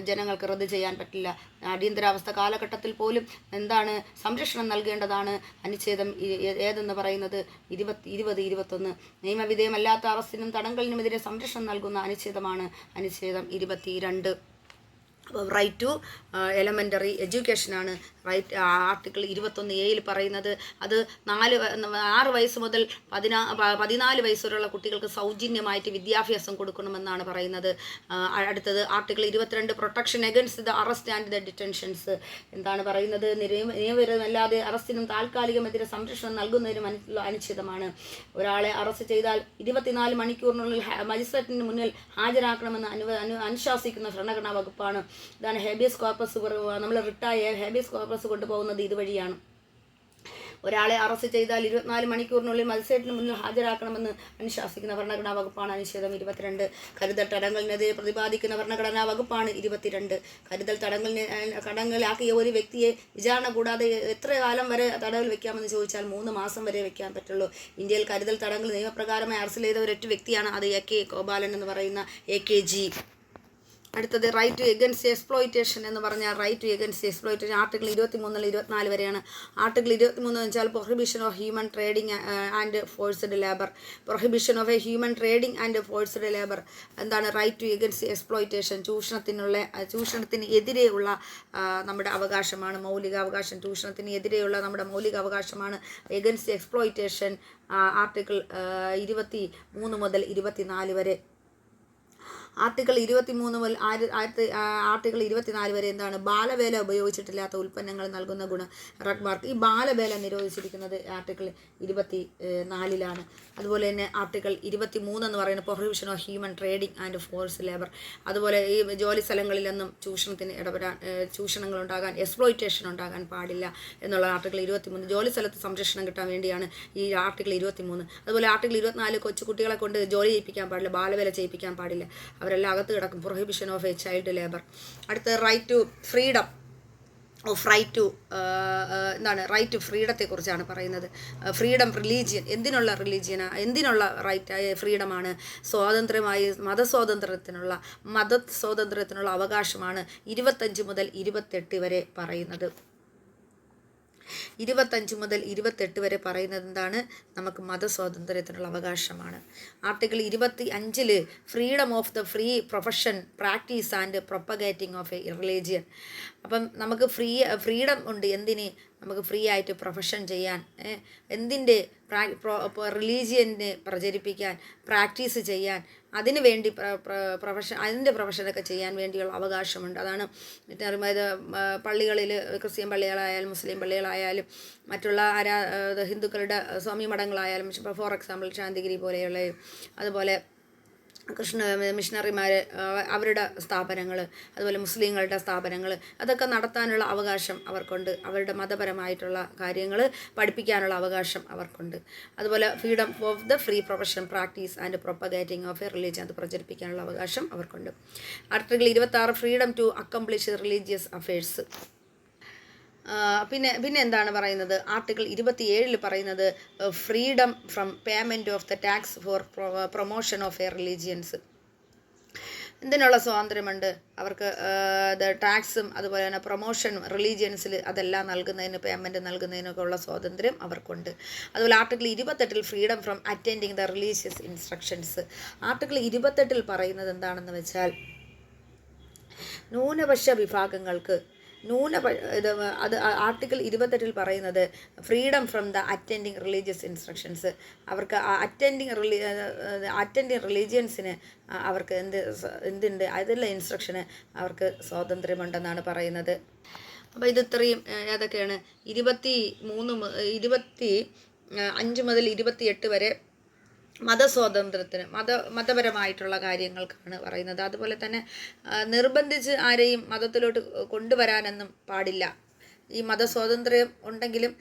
ജനങ്ങൾക്ക് റദ്ദ് ചെയ്യാൻ പറ്റില്ല. അടിയന്തരാവസ്ഥ കാലഘട്ടത്തിൽ പോലും എന്താണ് സംരക്ഷണം നൽകേണ്ടതാണ്. അനുച്ഛേദം ഏതെന്ന് പറയുന്നത് 21 നിയമവിധേയമല്ലാത്ത അറസ്റ്റിനും തടങ്കലിനുമെതിരെ സംരക്ഷണം നൽകുന്ന അനുച്ഛേദമാണ് അനുച്ഛേദം 22. റൈറ്റ് ടു എലമെൻ്ററി എഡ്യൂക്കേഷനാണ് റൈറ്റ് ആർട്ടിക്കിൾ 21A പറയുന്നത്. അത് 6 വയസ്സ് മുതൽ 14 വയസ്സ് വരെയുള്ള കുട്ടികൾക്ക് സൗജന്യമായിട്ട് വിദ്യാഭ്യാസം കൊടുക്കണമെന്നാണ് പറയുന്നത്. അടുത്തത് article 22 protection against the arrest and the detentions. എന്താണ് പറയുന്നത്? നിയമപരമല്ലാതെ അറസ്റ്റിനും താൽക്കാലികമെതിരെ സംരക്ഷണം നൽകുന്നതിനും അനുച്ഛേദമാണ്. ഒരാളെ അറസ്റ്റ് ചെയ്താൽ 24 മണിക്കൂറിനുള്ളിൽ മജിസ്ട്രേറ്റിന് മുന്നിൽ ഹാജരാക്കണമെന്ന് അനുശാസിക്കുന്ന ഭരണഘടനാ വകുപ്പാണ്. ഇതാണ് ഹേബിയസ് കോർപ്പസ്. നമ്മൾ റിട്ടായ ഹേബിയസ് കോർപ്പസ് കൊണ്ടുപോകുന്നത് ഇതുവഴിയാണ്. ഒരാളെ അറസ്റ്റ് ചെയ്താൽ 24 മണിക്കൂറിനുള്ളിൽ മജിസ്ട്രേറ്റിന് മുന്നിൽ ഹാജരാക്കണമെന്ന് അനുശാസിക്കുന്ന ഭരണഘടനാ വകുപ്പാണ് അനുച്ഛേദം 22. കരുതൽ തടങ്കലിനെതിരെ പ്രതിപാദിക്കുന്ന ഭരണഘടനാ വകുപ്പാണ് 22. കരുതൽ തടങ്കലിലാക്കിയ ഒരു വ്യക്തിയെ വിചാരണ കൂടാതെ എത്ര കാലം വരെ തടവിൽ വെക്കാമെന്ന് ചോദിച്ചാൽ 3 മാസം വരെ വെക്കാൻ പറ്റുള്ളൂ. ഇന്ത്യയിൽ കരുതൽ തടങ്കൽ നിയമപ്രകാരമായി അറസ്റ്റ് ചെയ്ത ഒരൊറ്റ വ്യക്തിയാണ്. അത് AK ഗോപാലൻ എന്ന് പറയുന്ന AKG. അടുത്തത് റൈറ്റ് ടു എഗൻസ്റ്റ് എക്സ്പ്ലോയിറ്റേഷൻ എന്ന് പറഞ്ഞാൽ right to against exploitation article 23-24 വരെയാണ്. ആർട്ടിക്കിൾ 23 എന്ന് വെച്ചാൽ prohibition of human trading and forced labour. Prohibition of a human trading and forced labour. എന്താണ് റൈറ്റ് ടു എഗൻസ്റ്റ് എക്സ്പ്ലോയിറ്റേഷൻ? ചൂഷണത്തിന് എതിരെയുള്ള നമ്മുടെ അവകാശമാണ് മൗലികാവകാശം. ചൂഷണത്തിന് എതിരെയുള്ള നമ്മുടെ മൗലികാവകാശമാണ് എഗൻസ്റ്റ് എക്സ്പ്ലോയിറ്റേഷൻ. ആർട്ടിക്കിൾ 23 മുതൽ 24 വരെ. ആർട്ടിക്കിൾ 23 മുതൽ ആർട്ടിക്കിൾ 24 വരെ എന്താണ്? ബാലവേല ഉപയോഗിച്ചിട്ടില്ലാത്ത ഉൽപ്പന്നങ്ങൾ നൽകുന്ന റെഡ് മാർക്ക്. ഈ ബാലവേല നിരോധിച്ചിരിക്കുന്നത് ആർട്ടിക്കിൾ 24 അതുപോലെ തന്നെ ആർട്ടിക്കിൾ 23 എന്ന് പറയുന്നത് prohibition of human trading and force labour. അതുപോലെ ഈ ജോലി സ്ഥലങ്ങളിലൊന്നും ചൂഷണങ്ങൾ ഉണ്ടാകാൻ, എക്സ്പ്ലോയിറ്റേഷൻ ഉണ്ടാകാൻ പാടില്ല എന്നുള്ള ആർട്ടിക്കിൾ 23. ജോലി സ്ഥലത്ത് സംരക്ഷണം കിട്ടാൻ വേണ്ടിയാണ് ഈ ആർട്ടിക്കിൾ 23. അതുപോലെ ആർട്ടിക്കിൾ 24 കൊച്ചുകുട്ടികളെ കൊണ്ട് ജോലി ചെയ്യിപ്പിക്കാൻ പാടില്ല, ബാലവേല ചെയ്യിപ്പിക്കാൻ പാടില്ല, അവരെല്ലാം അകത്ത് കിടക്കും. Prohibition of a child labour. അടുത്ത right to freedom of right to ഫ്രീഡത്തെക്കുറിച്ചാണ് പറയുന്നത്. Freedom religion. എന്തിനുള്ള റൈറ്റ് ഫ്രീഡമാണ്? മതസ്വാതന്ത്ര്യത്തിനുള്ള അവകാശമാണ് 25 മുതൽ 28 വരെ പറയുന്നത്. 25 മുതൽ 28 വരെ പറയുന്നത് എന്താണ്? നമുക്ക് മതസ്വാതന്ത്ര്യത്തിനുള്ള അവകാശമാണ്. Article 25 freedom of the free profession, practice and propagating of a religion. അപ്പം നമുക്ക് ഫ്രീഡം ഉണ്ട്. എന്തിന്? നമുക്ക് ഫ്രീ ആയിട്ട് പ്രൊഫഷൻ ചെയ്യാൻ, എന്തിൻ്റെ റിലീജിയനെ പ്രചരിപ്പിക്കാൻ, പ്രാക്ടീസ് ചെയ്യാൻ, അതിന് വേണ്ടി അതിൻ്റെ പ്രൊഫഷനൊക്കെ ചെയ്യാൻ വേണ്ടിയുള്ള അവകാശമുണ്ട്. അതാണ് പള്ളികളിൽ, ക്രിസ്ത്യൻ പള്ളികളായാലും മുസ്ലിം പള്ളികളായാലും മറ്റുള്ള ഹിന്ദുക്കളുടെ സ്വാമി മഠങ്ങളായാലും, ഫോർ എക്സാമ്പിൾ ശാന്തിഗിരി പോലെയുള്ള, അതുപോലെ മിഷണറിമാർ അവരുടെ സ്ഥാപനങ്ങൾ, അതുപോലെ മുസ്ലിങ്ങളുടെ സ്ഥാപനങ്ങൾ, അതൊക്കെ നടത്താനുള്ള അവകാശം അവർക്കുണ്ട്. അവരുടെ മതപരമായിട്ടുള്ള കാര്യങ്ങൾ പഠിപ്പിക്കാനുള്ള അവകാശം അവർക്കുണ്ട്. അതുപോലെ freedom of the free profession, practice and propagating of a religion, അത് പ്രചരിപ്പിക്കാനുള്ള അവകാശം അവർക്കുണ്ട്. Article 26 freedom to accomplish religious affairs. പിന്നെ എന്താണ് പറയുന്നത്? ആർട്ടിക്കിൾ 27 പറയുന്നത് freedom from payment of the tax for promotion of a religions. എന്തിനുള്ള സ്വാതന്ത്ര്യമുണ്ട് അവർക്ക്? ടാക്സും അതുപോലെ തന്നെ പ്രൊമോഷൻ റിലീജിയൻസിൽ അതെല്ലാം നൽകുന്നതിന്, പേയ്മെൻറ്റ് നൽകുന്നതിനൊക്കെ ഉള്ള സ്വാതന്ത്ര്യം അവർക്കുണ്ട്. അതുപോലെ article 28 freedom from attending the religious instructions. Article 28 പറയുന്നത് എന്താണെന്ന് വെച്ചാൽ ന്യൂനപക്ഷ വിഭാഗങ്ങൾക്ക് അത് ആർട്ടിക്കിൾ 28 പറയുന്നത് freedom from the attending religious instructions. അവർക്ക് അറ്റൻഡിങ് റിലീജിയൻസിന് അവർക്ക് എന്തുണ്ട്? അതിലുള്ള ഇൻസ്ട്രക്ഷന് അവർക്ക് സ്വാതന്ത്ര്യമുണ്ടെന്നാണ് പറയുന്നത്. അപ്പോൾ ഇത് ഇത്രയും ഏതൊക്കെയാണ്? 25 മുതൽ 28 വരെ മതസ്വാതന്ത്ര്യത്തിന്, മതപരമായിട്ടുള്ള കാര്യങ്ങൾക്കാണ് പറയുന്നത്. അതുപോലെ തന്നെ നിർബന്ധിച്ച് ആരെയും മതത്തിലോട്ട് കൊണ്ടുവരാനൊന്നും പാടില്ല. ഈ മതസ്വാതന്ത്ര്യം ഉണ്ടെങ്കിലും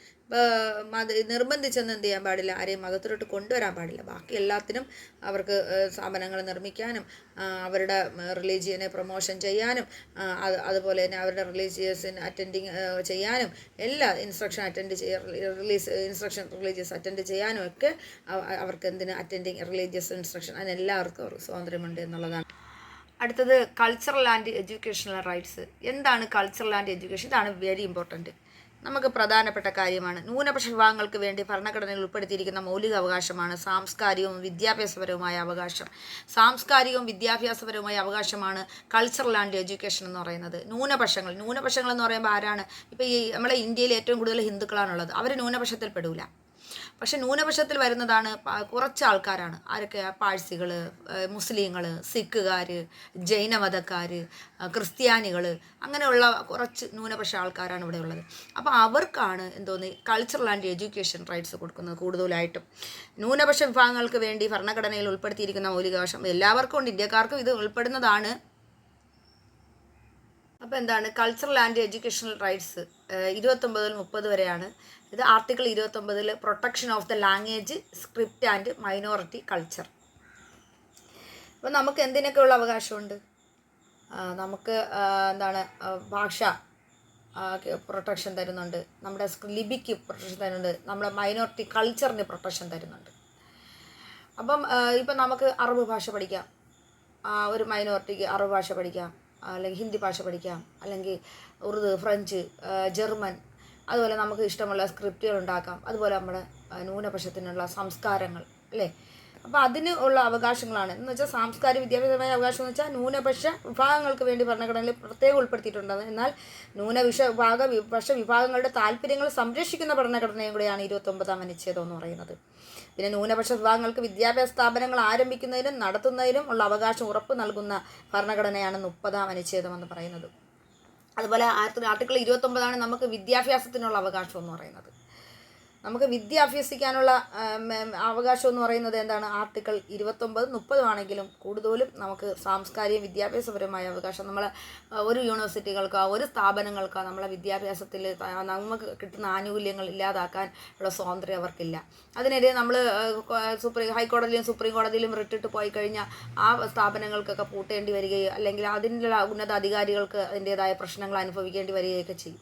നിർബന്ധിച്ചൊന്നും എന്ത് ചെയ്യാൻ പാടില്ല, ആരെയും മതത്തിലോട്ട് കൊണ്ടുവരാൻ പാടില്ല. ബാക്കി എല്ലാത്തിനും അവർക്ക് സ്ഥാപനങ്ങൾ നിർമ്മിക്കാനും അവരുടെ റിലീജിയനെ പ്രൊമോഷൻ ചെയ്യാനും അതുപോലെ തന്നെ അവരുടെ റിലീജിയസിന് അറ്റൻഡിങ് ചെയ്യാനും എല്ലാ റിലീജിയസ് അറ്റൻഡ് ചെയ്യാനും ഒക്കെ അവർക്ക് അറ്റൻഡിങ് റിലീജിയസ് ഇൻസ്ട്രക്ഷൻ അതിനെല്ലാവർക്കും സ്വാതന്ത്ര്യമുണ്ട് എന്നുള്ളതാണ്. അടുത്തത് കൾച്ചറൽ ആൻഡ് എഡ്യൂക്കേഷണൽ റൈറ്റ്സ്. എന്താണ് കൾച്ചറൽ ആൻഡ് എഡ്യൂക്കേഷൻ? ഇതാണ് വെരി ഇമ്പോർട്ടൻറ്റ്, നമുക്ക് പ്രധാനപ്പെട്ട കാര്യമാണ്. ന്യൂനപക്ഷ വിഭാഗങ്ങൾക്ക് വേണ്ടി ഭരണഘടനയിൽ ഉൾപ്പെടുത്തിയിരിക്കുന്ന മൗലിക അവകാശമാണ് സാംസ്കാരികവും വിദ്യാഭ്യാസപരവുമായ അവകാശം. സാംസ്കാരികവും വിദ്യാഭ്യാസപരവുമായ അവകാശമാണ് കൾച്ചറൽ ആൻഡ് എഡ്യൂക്കേഷൻ എന്ന് പറയുന്നത്. ന്യൂനപക്ഷങ്ങൾ എന്ന് പറയുമ്പോൾ ആരാണ്? ഇപ്പോൾ ഈ നമ്മളെ ഇന്ത്യയിൽ ഏറ്റവും കൂടുതൽ ഹിന്ദുക്കളാണുള്ളത്, അവർ ന്യൂനപക്ഷത്തിൽ പെടില്ല. പക്ഷെ ന്യൂനപക്ഷത്തിൽ വരുന്നതാണ് കുറച്ച് ആൾക്കാരാണ്. ആരൊക്കെ? പാഴ്സികൾ, മുസ്ലിങ്ങൾ, സിഖുകാർ, ജൈനമതക്കാർ, ക്രിസ്ത്യാനികൾ, അങ്ങനെയുള്ള കുറച്ച് ന്യൂനപക്ഷ ആൾക്കാരാണ് ഇവിടെ ഉള്ളത്. അപ്പോൾ അവർക്കാണ് കൾച്ചറൽ ആൻഡ് എഡ്യൂക്കേഷൻ റൈറ്റ്സ് കൊടുക്കുന്നത് കൂടുതലായിട്ടും. ന്യൂനപക്ഷ വിഭാഗങ്ങൾക്ക് വേണ്ടി ഭരണഘടനയിൽ ഉൾപ്പെടുത്തിയിരിക്കുന്ന മൗലികാവകാശം എല്ലാവർക്കും ഉണ്ട്, ഇന്ത്യക്കാർക്കും ഇത് ഉൾപ്പെടുന്നതാണ്. അപ്പോൾ എന്താണ് കൾച്ചറൽ ആൻഡ് എഡ്യൂക്കേഷണൽ റൈറ്റ്സ്? 29-30 വരെയാണ്. ഇത് article 29 protection of the language, script and minority culture. അപ്പോൾ നമുക്ക് എന്തിനൊക്കെയുള്ള അവകാശമുണ്ട്? നമുക്ക് ഭാഷ പ്രൊട്ടക്ഷൻ തരുന്നുണ്ട്, നമ്മുടെ ലിപിക്ക് പ്രൊട്ടക്ഷൻ തരുന്നുണ്ട്, നമ്മുടെ മൈനോറിറ്റി കൾച്ചറിന് പ്രൊട്ടക്ഷൻ തരുന്നുണ്ട്. അപ്പം ഇപ്പം നമുക്ക് അറബ് ഭാഷ പഠിക്കാം, ഒരു മൈനോറിറ്റിക്ക് അറബ് ഭാഷ പഠിക്കാം, അല്ലെങ്കിൽ ഹിന്ദി ഭാഷ പഠിക്കാം, അല്ലെങ്കിൽ ഉറുദു, ഫ്രഞ്ച്, ജർമ്മൻ, അതുപോലെ നമുക്ക് ഇഷ്ടമുള്ള സ്ക്രിപ്റ്റുകൾ ഉണ്ടാക്കാം. അതുപോലെ നമ്മുടെ ന്യൂനപക്ഷത്തിനുള്ള സംസ്കാരങ്ങൾ അല്ലേ. അപ്പോൾ അതിന് ഉള്ള അവകാശങ്ങളാണ് എന്ന് വെച്ചാൽ സാംസ്കാരിക വിദ്യാഭ്യാസമായ അവകാശം എന്ന് വെച്ചാൽ ന്യൂനപക്ഷ വിഭാഗങ്ങൾക്ക് വേണ്ടി ഭരണഘടനയിൽ പ്രത്യേകം ഉൾപ്പെടുത്തിയിട്ടുണ്ട്. എന്നാൽ വിപക്ഷ വിഭാഗങ്ങളുടെ താല്പര്യങ്ങൾ സംരക്ഷിക്കുന്ന ഭരണഘടനയും കൂടെയാണ് 29-ാം അനുച്ഛേദം എന്ന് പറയുന്നത്. പിന്നെ ന്യൂനപക്ഷ വിഭാഗങ്ങൾക്ക് വിദ്യാഭ്യാസ സ്ഥാപനങ്ങൾ ആരംഭിക്കുന്നതിനും നടത്തുന്നതിനും ഉള്ള അവകാശം ഉറപ്പ് നൽകുന്ന ഭരണഘടനയാണ് 30-ാം അനുച്ഛേദം എന്ന് പറയുന്നത്. അതുപോലെ ആർട്ടിക്കിൾ 29 നമുക്ക് വിദ്യാഭ്യാസത്തിനുള്ള അവകാശം എന്ന് പറയുന്നത്. നമുക്ക് വിദ്യ അഭ്യസിക്കാനുള്ള അവകാശം എന്ന് പറയുന്നത് എന്താണ്? ആർട്ടിക്കിൾ 29-30 ആണെങ്കിലും കൂടുതലും നമുക്ക് സാംസ്കാരിക വിദ്യാഭ്യാസപരമായ അവകാശം. നമ്മൾ ഒരു യൂണിവേഴ്സിറ്റികൾക്കോ ഒരു സ്ഥാപനങ്ങൾക്കോ നമ്മളെ വിദ്യാഭ്യാസത്തിൽ നമുക്ക് കിട്ടുന്ന ആനുകൂല്യങ്ങൾ ഇല്ലാതാക്കാൻ ഉള്ള സ്വാതന്ത്ര്യം അവർക്കില്ല. അതിനെതിരെ നമ്മൾ ഹൈക്കോടതിയിലും സുപ്രീം കോടതിയിലും റിട്ടിട്ട് പോയി കഴിഞ്ഞാൽ ആ സ്ഥാപനങ്ങൾക്കൊക്കെ പൂട്ടേണ്ടി വരികയോ അല്ലെങ്കിൽ അതിനുള്ള ഉന്നത അധികാരികൾക്ക് അതിൻ്റേതായ പ്രശ്നങ്ങൾ അനുഭവിക്കേണ്ടി വരികയൊക്കെ ചെയ്യും.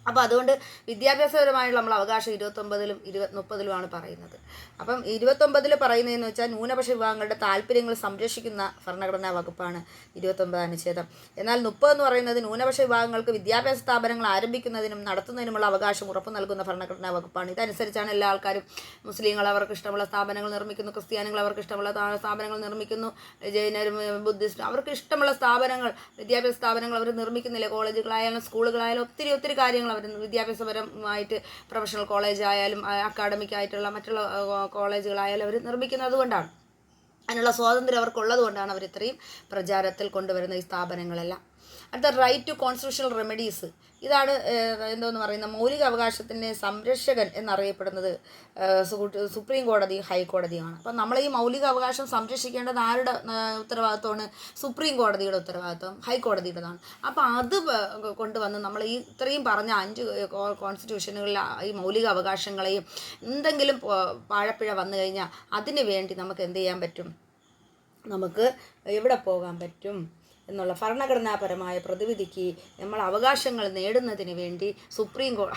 അപ്പോൾ അതുകൊണ്ട് വിദ്യാഭ്യാസപരമായുള്ള നമ്മൾ അവകാശം 29-ലും 30-ലുമാണ് പറയുന്നത്. അപ്പം 29-ൽ പറയുന്നതെന്ന് വെച്ചാൽ ന്യൂനപക്ഷ വിഭാഗങ്ങളുടെ താല്പര്യങ്ങൾ സംരക്ഷിക്കുന്ന ഭരണഘടനാ വകുപ്പാണ് 29-ാം അനുച്ഛേദം. എന്നാൽ 30 എന്ന് പറയുന്നത് ന്യൂനപക്ഷ വിഭാഗങ്ങൾക്ക് വിദ്യാഭ്യാസ സ്ഥാപനങ്ങൾ ആരംഭിക്കുന്നതിനും നടത്തുന്നതിനുമുള്ള അവകാശം ഉറപ്പു നൽകുന്ന ഭരണഘടനാ വകുപ്പാണ്. ഇതനുസരിച്ചാണ് എല്ലാ ആൾക്കാരും മുസ്ലിങ്ങൾ അവർക്ക് ഇഷ്ടമുള്ള സ്ഥാപനങ്ങൾ നിർമ്മിക്കുന്നു, ക്രിസ്ത്യാനികൾ അവർക്ക് ഇഷ്ടമുള്ള സ്ഥാപനങ്ങൾ നിർമ്മിക്കുന്നു, ജൈനരും ബുദ്ധിസ്റ്റും അവർക്ക് ഇഷ്ടമുള്ള സ്ഥാപനങ്ങൾ വിദ്യാഭ്യാസ സ്ഥാപനങ്ങൾ അവർ നിർമ്മിക്കുന്നില്ല. കോളേജുകളായാലും സ്കൂളുകളായാലും ഒത്തിരി കാര്യങ്ങൾ അവർ വിദ്യാഭ്യാസപരമായിട്ട് പ്രൊഫഷണൽ കോളേജ് ആയാലും അക്കാഡമിക് ആയിട്ടുള്ള മറ്റുള്ള കോളേജുകളായാലും അവർ നിർമ്മിക്കുന്നത് കൊണ്ടാണ്. അതിനുള്ള സ്വാതന്ത്ര്യം അവർക്കുള്ളത് കൊണ്ടാണ് അവർ ഇത്രയും പ്രചാരത്തിൽ കൊണ്ടുവരുന്ന ഈ സ്ഥാപനങ്ങളെല്ലാം. അടുത്ത റൈറ്റ് ടു കോൺസ്റ്റിറ്റ്യൂഷണൽ റെമഡീസ്. ഇതാണ് എന്തോന്ന് പറയുന്ന മൗലിക അവകാശത്തിൻ്റെ സംരക്ഷകൻ എന്നറിയപ്പെടുന്നത് സുപ്രീം കോടതിയും ഹൈക്കോടതിയുമാണ്. അപ്പം നമ്മൾ ഈ മൗലിക അവകാശം സംരക്ഷിക്കേണ്ടത് ആരുടെ ഉത്തരവാദിത്വമാണ്? സുപ്രീം കോടതിയുടെ ഉത്തരവാദിത്വം ഹൈക്കോടതിയുടേതാണ്. അപ്പോൾ അത് കൊണ്ടുവന്ന് നമ്മൾ ഈ ഇത്രയും പറഞ്ഞ 5 കോൺസ്റ്റിറ്റ്യൂഷനുകളിൽ ഈ മൗലിക അവകാശങ്ങളെയും എന്തെങ്കിലും പാഴപ്പിഴ വന്നു കഴിഞ്ഞാൽ അതിന് വേണ്ടി നമുക്ക് എന്ത് ചെയ്യാൻ പറ്റും? നമുക്ക് എവിടെ പോകാൻ പറ്റും എന്നുള്ള ഭരണഘടനാപരമായ പ്രതിവിധിക്ക് നമ്മൾ അവകാശങ്ങൾ നേടുന്നതിന് വേണ്ടി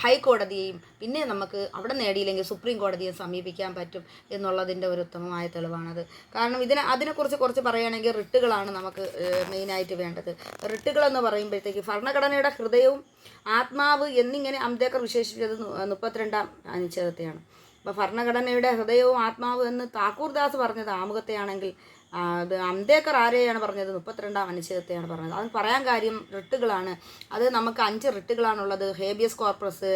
ഹൈക്കോടതിയെയും പിന്നെ നമുക്ക് അവിടെ നേടിയില്ലെങ്കിൽ സുപ്രീം കോടതിയെ സമീപിക്കാൻ പറ്റും എന്നുള്ളതിൻ്റെ ഒരു ഉത്തമമായ തെളിവാണത്. കാരണം അതിനെക്കുറിച്ച് കുറച്ച് പറയുകയാണെങ്കിൽ റിട്ടുകളാണ് നമുക്ക് മെയിനായിട്ട് വേണ്ടത്. റിട്ടുകളെന്ന് പറയുമ്പോഴത്തേക്ക് ഭരണഘടനയുടെ ഹൃദയവും ആത്മാവ് എന്നിങ്ങനെ അംബേദ്കർ വിശേഷിപ്പിച്ചത് 32-ാം അനുച്ഛേദത്തെയാണ്. അപ്പോൾ ഭരണഘടനയുടെ ഹൃദയവും ആത്മാവ് എന്ന് താക്കൂർദാസ് പറഞ്ഞത് ആമുഖത്തെയാണെങ്കിൽ അംബേദ്കർ ആരെയാണ് പറഞ്ഞത്? 32-ാം അനുച്ഛേദത്തെയാണ് പറഞ്ഞത്. അത് പറയാൻ കാര്യം റിട്ടുകളാണ്. അത് നമുക്ക് 5 റിട്ടുകളാണുള്ളത്. Habeas corpus,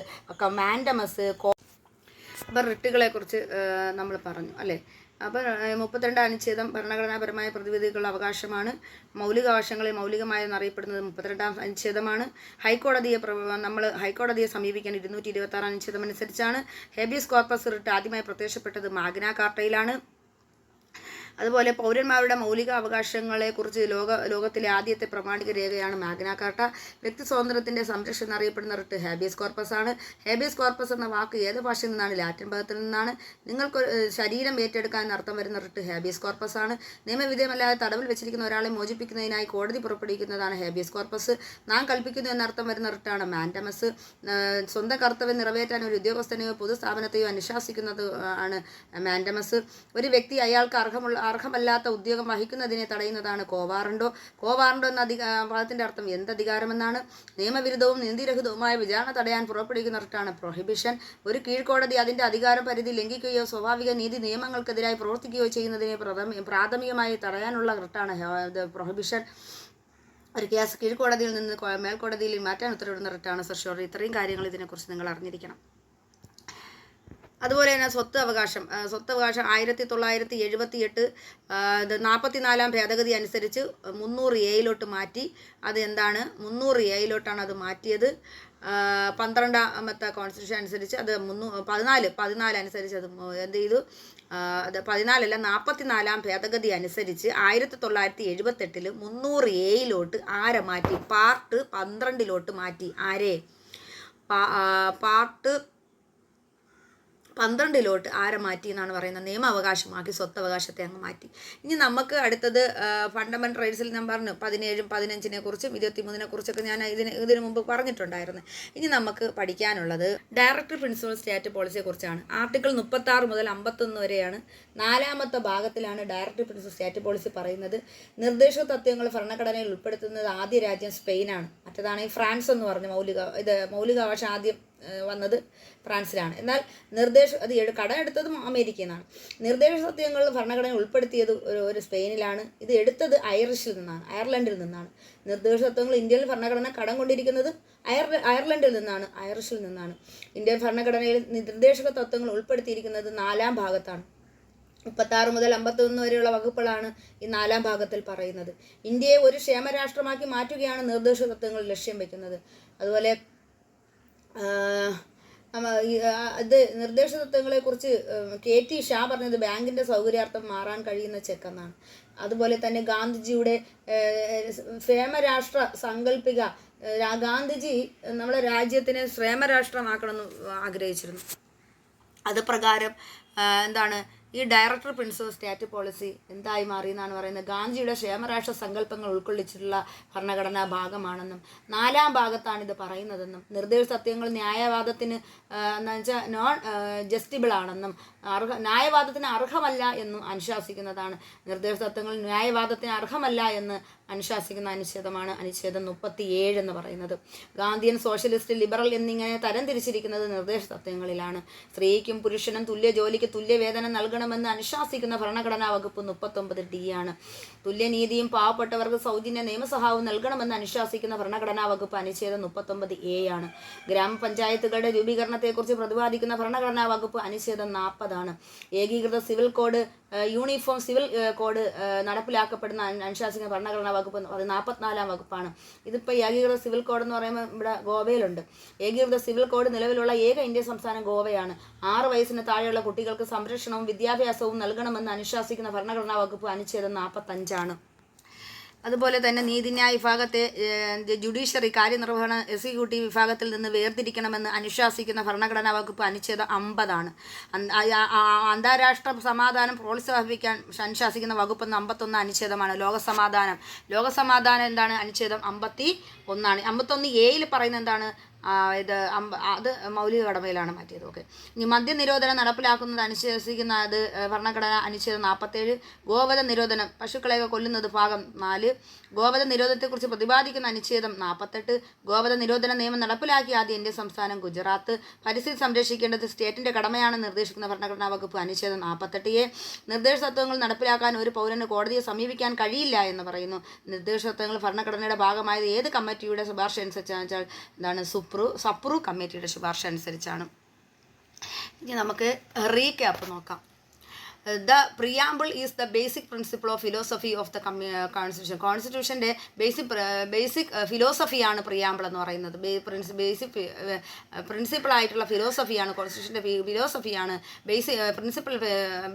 mandamus. അപ്പം റിട്ടുകളെക്കുറിച്ച് നമ്മൾ പറഞ്ഞു അല്ലേ. അപ്പോൾ 32-ാം അനുച്ഛേദം ഭരണഘടനാപരമായ പ്രതിവിധികളുടെ അവകാശമാണ്. മൗലികാവകാശങ്ങളിൽ മൗലികമായി എന്നറിയപ്പെടുന്നത് 32-ാം അനുച്ഛേദമാണ്. ഹൈക്കോടതിയെ സമീപിക്കാൻ 226-ാം അനുച്ഛേദം അനുസരിച്ചാണ്. ഹേബിയസ് കോർപ്പസ് റിട്ട് ആദ്യമായി പ്രത്യക്ഷപ്പെട്ടത് മാഗ്ന കാർട്ടയിലാണ്. അതുപോലെ പൗരന്മാരുടെ മൗലിക അവകാശങ്ങളെക്കുറിച്ച് ലോകത്തിലെ ആദ്യത്തെ പ്രമാണിക രേഖയാണ് മാഗ്ന കാർട്ട. വ്യക്തി സ്വാതന്ത്ര്യത്തിൻ്റെ സംരക്ഷണം എന്നറിയപ്പെടുന്ന റിട്ട് ഹാബിയസ് കോർപ്പസ് ആണ്. ഹാബിയസ് കോർപ്പസ് എന്ന വാക്ക് ഏത് ഭാഷയിൽ നിന്നാണ്? ലാറ്റിൻ പദത്തിൽ നിന്നാണ്. നിങ്ങൾക്ക് ശരീരം ഏറ്റെടുക്കാൻ എന്നർത്ഥം വരുന്ന റിട്ട് ഹാബിയസ് കോർപ്പസ് ആണ്. നിയമവിധേയമല്ലാതെ തടവിൽ വെച്ചിരിക്കുന്ന ഒരാളെ മോചിപ്പിക്കുന്നതിനായി കോടതി പുറപ്പെടുവിക്കുന്നതാണ് ഹാബിയസ് കോർപ്പസ്. നാം കൽപ്പിക്കുന്നു എന്നർത്ഥം വരുന്ന റിട്ടാണ് മാൻഡമസ്. സ്വന്തം കർത്തവ്യം നിറവേറ്റാൻ ഒരു ഉദ്യോഗസ്ഥനെയോ പൊതുസ്ഥാപനത്തെയോ അനുശാസിക്കുന്നത് ആണ് മാൻഡമസ്. ഒരു വ്യക്തി അയാൾക്ക് അർഹമല്ലാത്ത ഉദ്യോഗം വഹിക്കുന്നതിനെ തടയുന്നതാണ് കോവാറണ്ടോ. കോവാറണ്ടോ എന്ന പദത്തിൻ്റെ അർത്ഥം എന്തധികാരമെന്നാണ്. നിയമവിരുദ്ധവും നീതിരഹിതവുമായ വിചാരണ തടയാൻ പുറപ്പെടുവിക്കുന്ന റിട്ടാണ് പ്രൊഹിബിഷൻ. ഒരു കീഴ്ക്കോടതി അതിൻ്റെ അധികാര പരിധി ലംഘിക്കുകയോ സ്വാഭാവിക നീതി നിയമങ്ങൾക്കെതിരായി പ്രവർത്തിക്കുകയോ ചെയ്യുന്നതിനെ പ്രാഥമികമായി തടയാനുള്ള റിട്ടാണ് പ്രൊഹിബിഷൻ. ഒരു കേസ് കീഴ്ക്കോടതിയിൽ നിന്ന് മേൽക്കോടതിയിൽ മാറ്റാൻ ഉത്തരവിടുന്ന റിട്ടാണ് സെർഷ്യോറി. ഇത്രയും കാര്യങ്ങൾ ഇതിനെക്കുറിച്ച് നിങ്ങൾ അറിഞ്ഞിരിക്കണം. അതുപോലെ തന്നെ സ്വത്ത് അവകാശം 1978 44 ഭേദഗതി അനുസരിച്ച് 300A മാറ്റി. അത് എന്താണ്? 300A അത് മാറ്റിയത്. 12ാമത്തെ കോൺസ്റ്റിറ്റ്യൂഷൻ അനുസരിച്ച് അത് 14 അനുസരിച്ച് അത് എന്ത് ചെയ്തു? അത് 14 അല്ല 44ാം ഭേദഗതി അനുസരിച്ച് 1978 300A ആരെ മാറ്റി? പാർട്ട് 12 മാറ്റി. ആരെ? പാർട്ട് 12 ആരെ മാറ്റി എന്നാണ് പറയുന്നത്? നിയമാവകാശമാക്കി സ്വത്തവകാശത്തെ അങ്ങ് മാറ്റി. ഇനി നമുക്ക് അടുത്തത് ഫണ്ടമെൻ്റൽ റൈറ്റ്സിൽ ഞാൻ പറഞ്ഞു 17, 15 കുറിച്ചും 23 കുറിച്ചൊക്കെ ഞാൻ ഇതിനു മുമ്പ് പറഞ്ഞിട്ടുണ്ടായിരുന്നു. ഇനി നമുക്ക് പഠിക്കാനുള്ളത് ഡയറക്ടറി പ്രിൻസിപ്പൽ സ്റ്റേറ്റ് പോളിസിയെ കുറിച്ചാണ്. ആർട്ടിക്കിൾ 36 മുതൽ 51 വരെയാണ്. 4ാമത്തെ ഭാഗത്തിലാണ് ഡയറക്ടറി പ്രിൻസിപ്പൽ സ്റ്റേറ്റ് പോളിസി പറയുന്നത്. നിർദ്ദേശ തത്വങ്ങൾ ഭരണഘടനയിൽ ഉൾപ്പെടുത്തുന്നത് ആദ്യ രാജ്യം സ്പെയിനാണ്. മറ്റേതാണ് ഫ്രാൻസ് എന്ന് പറഞ്ഞു. മൗലികാവകാശം ആദ്യം വന്നത് ഫ്രാൻസിലാണ്. എന്നാൽ അത് കടമെടുത്തതും അമേരിക്കയിൽ നിന്നാണ്. നിർദ്ദേശ തത്വങ്ങൾ ഭരണഘടന ഉൾപ്പെടുത്തിയത് ഒരു സ്പെയിനിലാണ്. ഇത് എടുത്തത് അയർലൻഡിൽ നിന്നാണ്. നിർദ്ദേശ തത്വങ്ങൾ ഇന്ത്യയിൽ ഭരണഘടന കടം കൊണ്ടിരിക്കുന്നത് അയർലൻഡിൽ നിന്നാണ്, ഐറിഷിൽ നിന്നാണ്. ഇന്ത്യൻ ഭരണഘടനയിൽ നിർദ്ദേശക തത്വങ്ങൾ ഉൾപ്പെടുത്തിയിരിക്കുന്നത് 4ാം ഭാഗത്താണ്. 36 മുതൽ 51 വരെയുള്ള വകുപ്പുകളാണ് ഈ 4ാം ഭാഗത്തിൽ പറയുന്നത്. ഇന്ത്യയെ ഒരു ക്ഷേമരാഷ്ട്രമാക്കി മാറ്റുകയാണ് നിർദ്ദേശ തത്വങ്ങൾ ലക്ഷ്യം വയ്ക്കുന്നത്. അതുപോലെ ഇത് നിർദ്ദേശ തത്വങ്ങളെക്കുറിച്ച് KT ഷാ പറഞ്ഞത് ബാങ്കിൻ്റെ സൗകര്യാർത്ഥം മാറാൻ കഴിയുന്ന ചെക്ക് എന്നാണ്. അതുപോലെ തന്നെ ഗാന്ധിജിയുടെ ക്ഷേമരാഷ്ട്ര സങ്കല്പിക ഗാന്ധിജി നമ്മളെ രാജ്യത്തിനെ ക്ഷേമരാഷ്ട്രമാക്കണമെന്ന് ആഗ്രഹിച്ചിരുന്നു. അത് പ്രകാരം എന്താണ് ഈ ഡയറക്ടർ പ്രിൻസിപ്പൽ സ്റ്റേറ്റ് പോളിസി എന്തായി മാറി എന്നാണ് പറയുന്നത്? ഗാന്ധിജിയുടെ ക്ഷേമരാഷ്ട്ര സങ്കല്പങ്ങൾ ഉൾക്കൊള്ളിച്ചിട്ടുള്ള ഭരണഘടനാ ഭാഗമാണെന്നും 4ാം ഭാഗത്താണ് ഇത് പറയുന്നതെന്നും നിർദ്ദേശ തത്വങ്ങൾ ന്യായവാദത്തിന് എന്താ വെച്ചാൽ നോൺ ജസ്റ്റിബിൾ ആണെന്നും ന്യായവാദത്തിന് അർഹമല്ല എന്നും അനുശാസിക്കുന്നതാണ്. നിർദ്ദേശ തത്വങ്ങൾ ന്യായവാദത്തിന് അർഹമല്ല എന്ന് അനുശാസിക്കുന്ന അനുച്ഛേദമാണ് അനുച്ഛേദം 37 എന്ന് പറയുന്നത്. ഗാന്ധിയൻ, സോഷ്യലിസ്റ്റ്, ലിബറൽ എന്നിങ്ങനെ തരംതിരിച്ചിരിക്കുന്നത് നിർദ്ദേശ തത്വങ്ങളിലാണ്. സ്ത്രീക്കും പുരുഷനും തുല്യ ജോലിക്ക് തുല്യ വേതനം നൽകണമെന്ന് അനുശാസിക്കുന്ന ഭരണഘടനാ വകുപ്പ് 39D ആണ്. തുല്യനീതിയും പാവപ്പെട്ടവർക്ക് സൗജന്യ നിയമസഹായവും നൽകണമെന്ന് അനുശാസിക്കുന്ന ഭരണഘടനാ വകുപ്പ് അനുച്ഛേദം 39A ആണ്. ഗ്രാമപഞ്ചായത്തുകളുടെ രൂപീകരണത്തെക്കുറിച്ച് പ്രതിപാദിക്കുന്ന ഭരണഘടനാ വകുപ്പ് അനുച്ഛേദം 40 ആണ്. ഏകീകൃത civil code, uniform civil code നടപ്പിലാക്കപ്പെടുന്ന അനുശാസിക്കുന്ന ഭരണഘടനാ വകുപ്പ് 44ാം വകുപ്പാണ്. ഇതിപ്പോൾ ഏകീകൃത സിവിൽ കോഡ് എന്ന് പറയുമ്പോൾ ഇവിടെ ഗോവയിലുണ്ട്. ഏകീകൃത സിവിൽ കോഡ് നിലവിലുള്ള ഏക ഇന്ത്യൻ സംസ്ഥാനം ഗോവയാണ്. 6 വയസ്സിന് താഴെയുള്ള കുട്ടികൾക്ക് സംരക്ഷണവും വിദ്യാഭ്യാസവും നൽകണമെന്ന് അനുശാസിക്കുന്ന ഭരണഘടനാ വകുപ്പ് അനുച്ഛേദം 45 ആണ്. അതുപോലെ തന്നെ നീതിന്യായ വിഭാഗത്തെ ജുഡീഷ്യറി കാര്യനിർവഹണ എക്സിക്യൂട്ടീവ് വിഭാഗത്തിൽ നിന്ന് വേർതിരിക്കണമെന്ന് അനുശാസിക്കുന്ന ഭരണഘടനാ വകുപ്പ് അനുച്ഛേദം 50 ആണ്. അന്താരാഷ്ട്ര സമാധാനം പ്രോത്സാഹിപ്പിക്കാൻ അനുശാസിക്കുന്ന വകുപ്പ് 51 അനുച്ഛേദമാണ്. ലോകസമാധാനം എന്താണ്? അനുച്ഛേദം 51 ആണ്. 51A പറയുന്നത് എന്താണ്? അത് മൗലിക കടമയിലാണ് മാറ്റിയത്. ഓക്കെ. ഇനി മദ്യനിരോധനം നടപ്പിലാക്കുന്നത് അനുശാസിക്കുന്ന അത് ഭരണഘടന അനുച്ഛേദം 47. ഗോവധ നിരോധനം, പശുക്കളെയൊക്കെ കൊല്ലുന്നത് ഭാഗം 4. ഗോവധ നിരോധനത്തെക്കുറിച്ച് പ്രതിപാദിക്കുന്ന അനുച്ഛേദം 48. ഗോവധ നിരോധന നിയമം നടപ്പിലാക്കിയ ആദ്യ ഇന്ത്യൻ സംസ്ഥാനം ഗുജറാത്ത്. പരിസ്ഥിതി സംരക്ഷിക്കേണ്ടത് സ്റ്റേറ്റിൻ്റെ കടമയാണെന്ന് നിർദ്ദേശിക്കുന്ന ഭരണഘടനാ വകുപ്പ് അനുച്ഛേദം 48A. നിർദ്ദേശ തത്വങ്ങൾ നടപ്പിലാക്കാൻ ഒരു പൗരന് കോടതിയെ സമീപിക്കാൻ കഴിയില്ല എന്ന് പറയുന്നു. നിർദ്ദേശ തത്വങ്ങൾ ഭരണഘടനയുടെ ഭാഗമായത് ഏത് കമ്മിറ്റിയുടെ ശുപാർശ അനുസരിച്ചാണെന്ന് വെച്ചാൽ എന്താണ്? സപ്രു കമ്മിറ്റിയുടെ ശുപാർശ അനുസരിച്ചാണ്. ഇനി നമുക്ക് റീക്യാപ്പ് നോക്കാം. The preamble is the basic principle of philosophy of the constitution. കോൺസ്റ്റിറ്റ്യൂഷൻ്റെ ബേസിക് ഫിലോസഫിയാണ് പ്രിയാമ്പിൾ എന്ന് പറയുന്നത്. ബേസിക് പ്രിൻസിപ്പിൾ ആയിട്ടുള്ള ഫിലോസഫിയാണ് കോൺസ്റ്റിറ്റ്യൂഷൻ്റെ ഫിലോസഫിയാണ്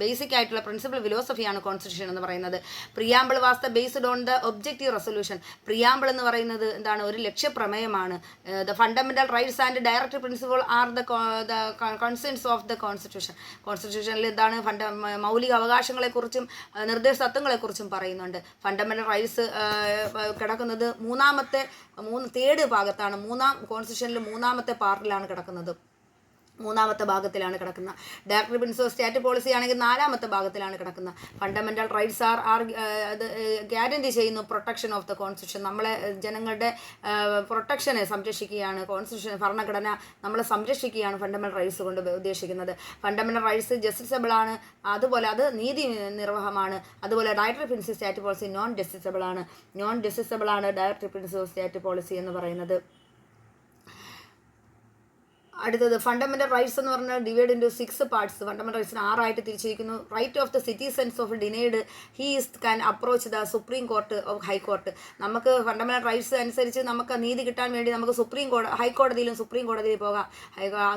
ബേസിക് ആയിട്ടുള്ള പ്രിൻസിപ്പൽ ഫിലോസഫിയാണ് കോൺസ്റ്റിറ്റ്യൂഷൻ എന്ന് പറയുന്നത്. Preamble was the based on the objective resolution. Preamble എന്ന് പറയുന്നത് എന്താണ്? ഒരു ലക്ഷ്യപ്രമേയമാണ്. The fundamental rights and directive principle are the concerns of the constitution. കോൺസ്റ്റിറ്റ്യൂഷനിൽ എന്താണ്? മൗലിക അവകാശങ്ങളെക്കുറിച്ചും നിർദ്ദേശ തത്വങ്ങളെക്കുറിച്ചും പറയുന്നുണ്ട്. ഫണ്ടമെന്റൽ റൈറ്റ്സ് കിടക്കുന്നത് തേർഡ് ഭാഗത്താണ്. കോൺസ്റ്റിറ്റ്യൂഷനിൽ മൂന്നാമത്തെ പാർട്ടിലാണ് കിടക്കുന്നത്, മൂന്നാമത്തെ ഭാഗത്തിലാണ് കിടക്കുന്നത്. ഡയറക്ടറി പ്രിൻസിപ്പൽ സ്റ്റേറ്റ് പോളിസി ആണെങ്കിൽ നാലാമത്തെ ഭാഗത്തിലാണ് കിടക്കുന്നത്. ഫണ്ടമെന്റൽ റൈറ്റ്സ് അത് ഗ്യാരണ്ടി ചെയ്യുന്നു പ്രൊട്ടക്ഷൻ ഓഫ് ദ കോൺസ്റ്റിറ്റ്യൂഷൻ. നമ്മളെ ജനങ്ങളുടെ പ്രൊട്ടക്ഷനെ സംരക്ഷിക്കുകയാണ് കോൺസ്റ്റിറ്റ്യൂഷൻ. ഭരണഘടന നമ്മളെ സംരക്ഷിക്കുകയാണ് ഫണ്ടമെന്റൽ റൈറ്റ്സ് കൊണ്ട് ഉദ്ദേശിക്കുന്നത്. ഫണ്ടമെന്റൽ റൈറ്റ്സ് ജസ്റ്റിസബിൾ ആണ്, അതുപോലെ അത് നീതി നിർവഹമാണ്. അതുപോലെ directory principle state policy non justiciable ആണ് ഡയറക്ടറി പ്രിൻസിപ്പൽ സ്റ്റേറ്റ് പോളിസി എന്ന് പറയുന്നത്. അടുത്തത് ഫണ്ടമെന്റൽ റൈറ്റ്സ് എന്ന് പറഞ്ഞാൽ ഡിവൈഡ് ഇൻറ്റു 6 പാർട്സ്. ഫണ്ടമെന്റൽ റൈറ്റ്സിന് 6 ആയിട്ട് തിരിച്ചിരിക്കുന്നു. Right of the citizens of denied can approach the Supreme Court of high court. നമുക്ക് ഫണ്ടമെന്റൽ റൈറ്റ്സ് അനുസരിച്ച് നമുക്ക് നീതി കിട്ടാൻ വേണ്ടി നമുക്ക് ഹൈക്കോടതിയിലും സുപ്രീം കോടതിയിൽ പോകാം.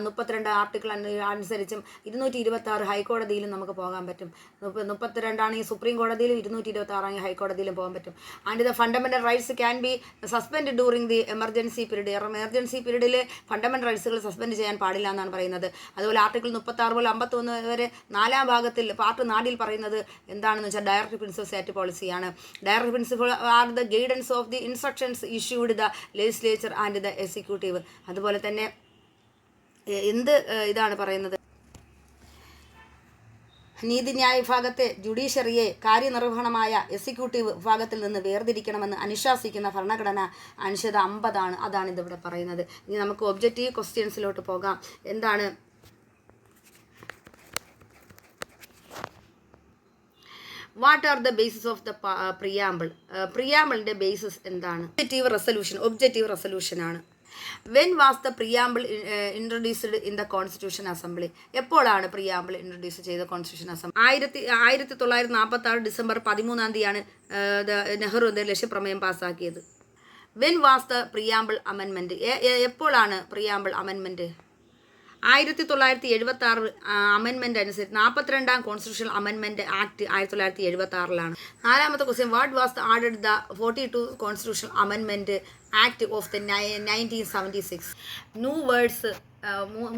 32 ആർട്ടിക്കിൾ അനുസരിച്ചും 226 ഹൈക്കോടതിയിലും നമുക്ക് പോകാൻ പറ്റും. 32 ആണെങ്കിൽ സുപ്രീം കോടതിയിലും 226 ആണെങ്കിൽ ഹൈക്കോടതിയിലും പോകാൻ പറ്റും. And the fundamental rights can be suspend during the emergency period. Emergency പീരീഡിൽ ഫണ്ടമെന്റൽ റൈറ്റ്സുകൾ സസ്പെൻഡ് ചെയ്യാൻ പാടില്ല എന്നാണ് പറയുന്നത്. അതുപോലെ ആർട്ടിക്കിൾ 36 മുതൽ 51 വരെ 4-ാം ഭാഗത്തിൽ പാർട്ട് 4-ൽ പറയുന്നത് എന്താണെന്ന് വെച്ചാൽ ഡയറക്ടറി പ്രിൻസിപ്പൽ സ്റ്റേറ്റ് പോളിസിയാണ്. Directory principle are the guidance of the instructions issued the legislature and the executive. അതുപോലെ തന്നെ ഇതാണ് പറയുന്നത്, നീതിന്യായ വിഭാഗത്തെ ജുഡീഷ്യറിയെ കാര്യനിർവഹണമായ എക്സിക്യൂട്ടീവ് വിഭാഗത്തിൽ നിന്ന് വേർതിരിക്കണമെന്ന് അനുശാസിക്കുന്ന ഭരണഘടന അനുച്ഛേദം 50 ആണ്. അതാണ് ഇതിവിടെ പറയുന്നത്. ഇനി നമുക്ക് ഒബ്ജക്റ്റീവ് ക്വസ്റ്റ്യൻസിലോട്ട് പോകാം. എന്താണ്? What are the basis of the preamble? പ്രിയാമ്പിളിൻ്റെ ബേസിസ് എന്താണ്? ഒബ്ജക്റ്റീവ് റെസൊല്യൂഷൻ ആണ്. When was the preamble introduced in the constitution assembly? എപ്പോഴാണ് പ്രിയാമ്പിൾ ഇൻട്രൊഡ്യൂസ് ചെയ്ത കോൺസ്റ്റിറ്റ്യൂഷൻ അസംബ്ലി? 1946 ഡിസംബർ 13 നെഹ്റു ലക്ഷ്യപ്രമേയം പാസ്സാക്കിയത്. When was the preamble amendment? എപ്പോഴാണ് പ്രിയാമ്പിൾ അമെൻമെൻറ്റ്? 1976 അമെൻമെൻറ്റ് അനുസരിച്ച് 42-ാം കോൺസ്റ്റിറ്റ്യൂഷണൽ അമെൻമെൻറ്റ് ആക്ട് 1976-ലാണ്. 4-ാമത്തെ question, what was added the 42 constitutional amendment act of the 1976? New words,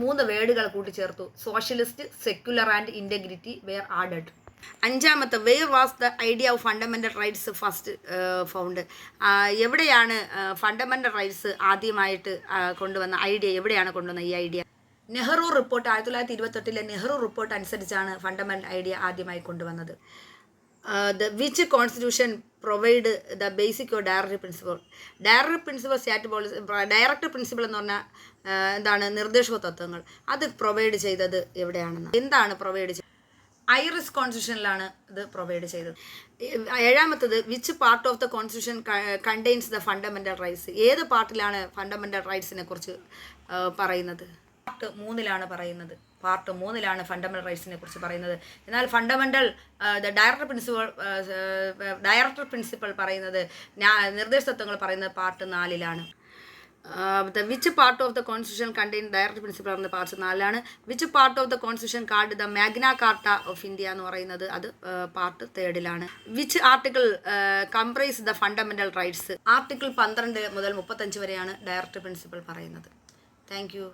3 വേർഡുകൾ കൂട്ടിച്ചേർത്തു. Socialist, secular and integrity were added. 5-ാമത്തെ, where was the idea of fundamental rights first found? എവിടെയാണ് fundamental rights ആദ്യമായിട്ട് കൊണ്ടുവന്ന idea? എവിടെയാണ് കൊണ്ടുവന്ന ഈ idea? Nehru report 1928 Nehru report അനുസരിച്ചാണ് fundamental idea ആദ്യമായി കൊണ്ടുവന്നത്. Which constitution provide the basic of directory principle? Directory principle state policy. Directory principle എന്ന് പറഞ്ഞാൽ എന്താണ്? നിർദ്ദേശക തത്വങ്ങൾ. അത് പ്രൊവൈഡ് ചെയ്തത് എവിടെയാണെന്ന്? എന്താണ് പ്രൊവൈഡ് ചെയ്തത്? ഐറിഷ് കോൺസ്റ്റിറ്റ്യൂഷനിലാണ് ഇത് പ്രൊവൈഡ് ചെയ്തത്. 7-ാമത്തത്, which part of the constitution contains the fundamental rights? ഏത് പാർട്ടിലാണ് ഫണ്ടമെന്റൽ റൈറ്റ്സിനെ കുറിച്ച് പറയുന്നത്? പാർട്ട് 3-ലാണ് പറയുന്നത്. പാർട്ട് 3-ലാണ് ഫണ്ടമെന്റൽ റൈറ്റ്സിനെ കുറിച്ച് പറയുന്നത്. എന്നാൽ ഡയറക്ടർ പ്രിൻസിപ്പൾ പറയുന്നത്, നിർദ്ദേശ തത്വങ്ങൾ പറയുന്നത് പാർട്ട് 4-ലാണ്. Which part of the constitution contain director principle പറയുന്നത് പാർട്ട് 4-ലാണ്. Which part of the constitution called the Magna Carta of India എന്ന് പറയുന്നത് അത് പാർട്ട് 3-ലാണ്. Which article comprise the fundamental rights? Article 12 മുതൽ 35 വരെയാണ് ഡയറക്ടർ പ്രിൻസിപ്പൾ പറയുന്നത്. Thank U.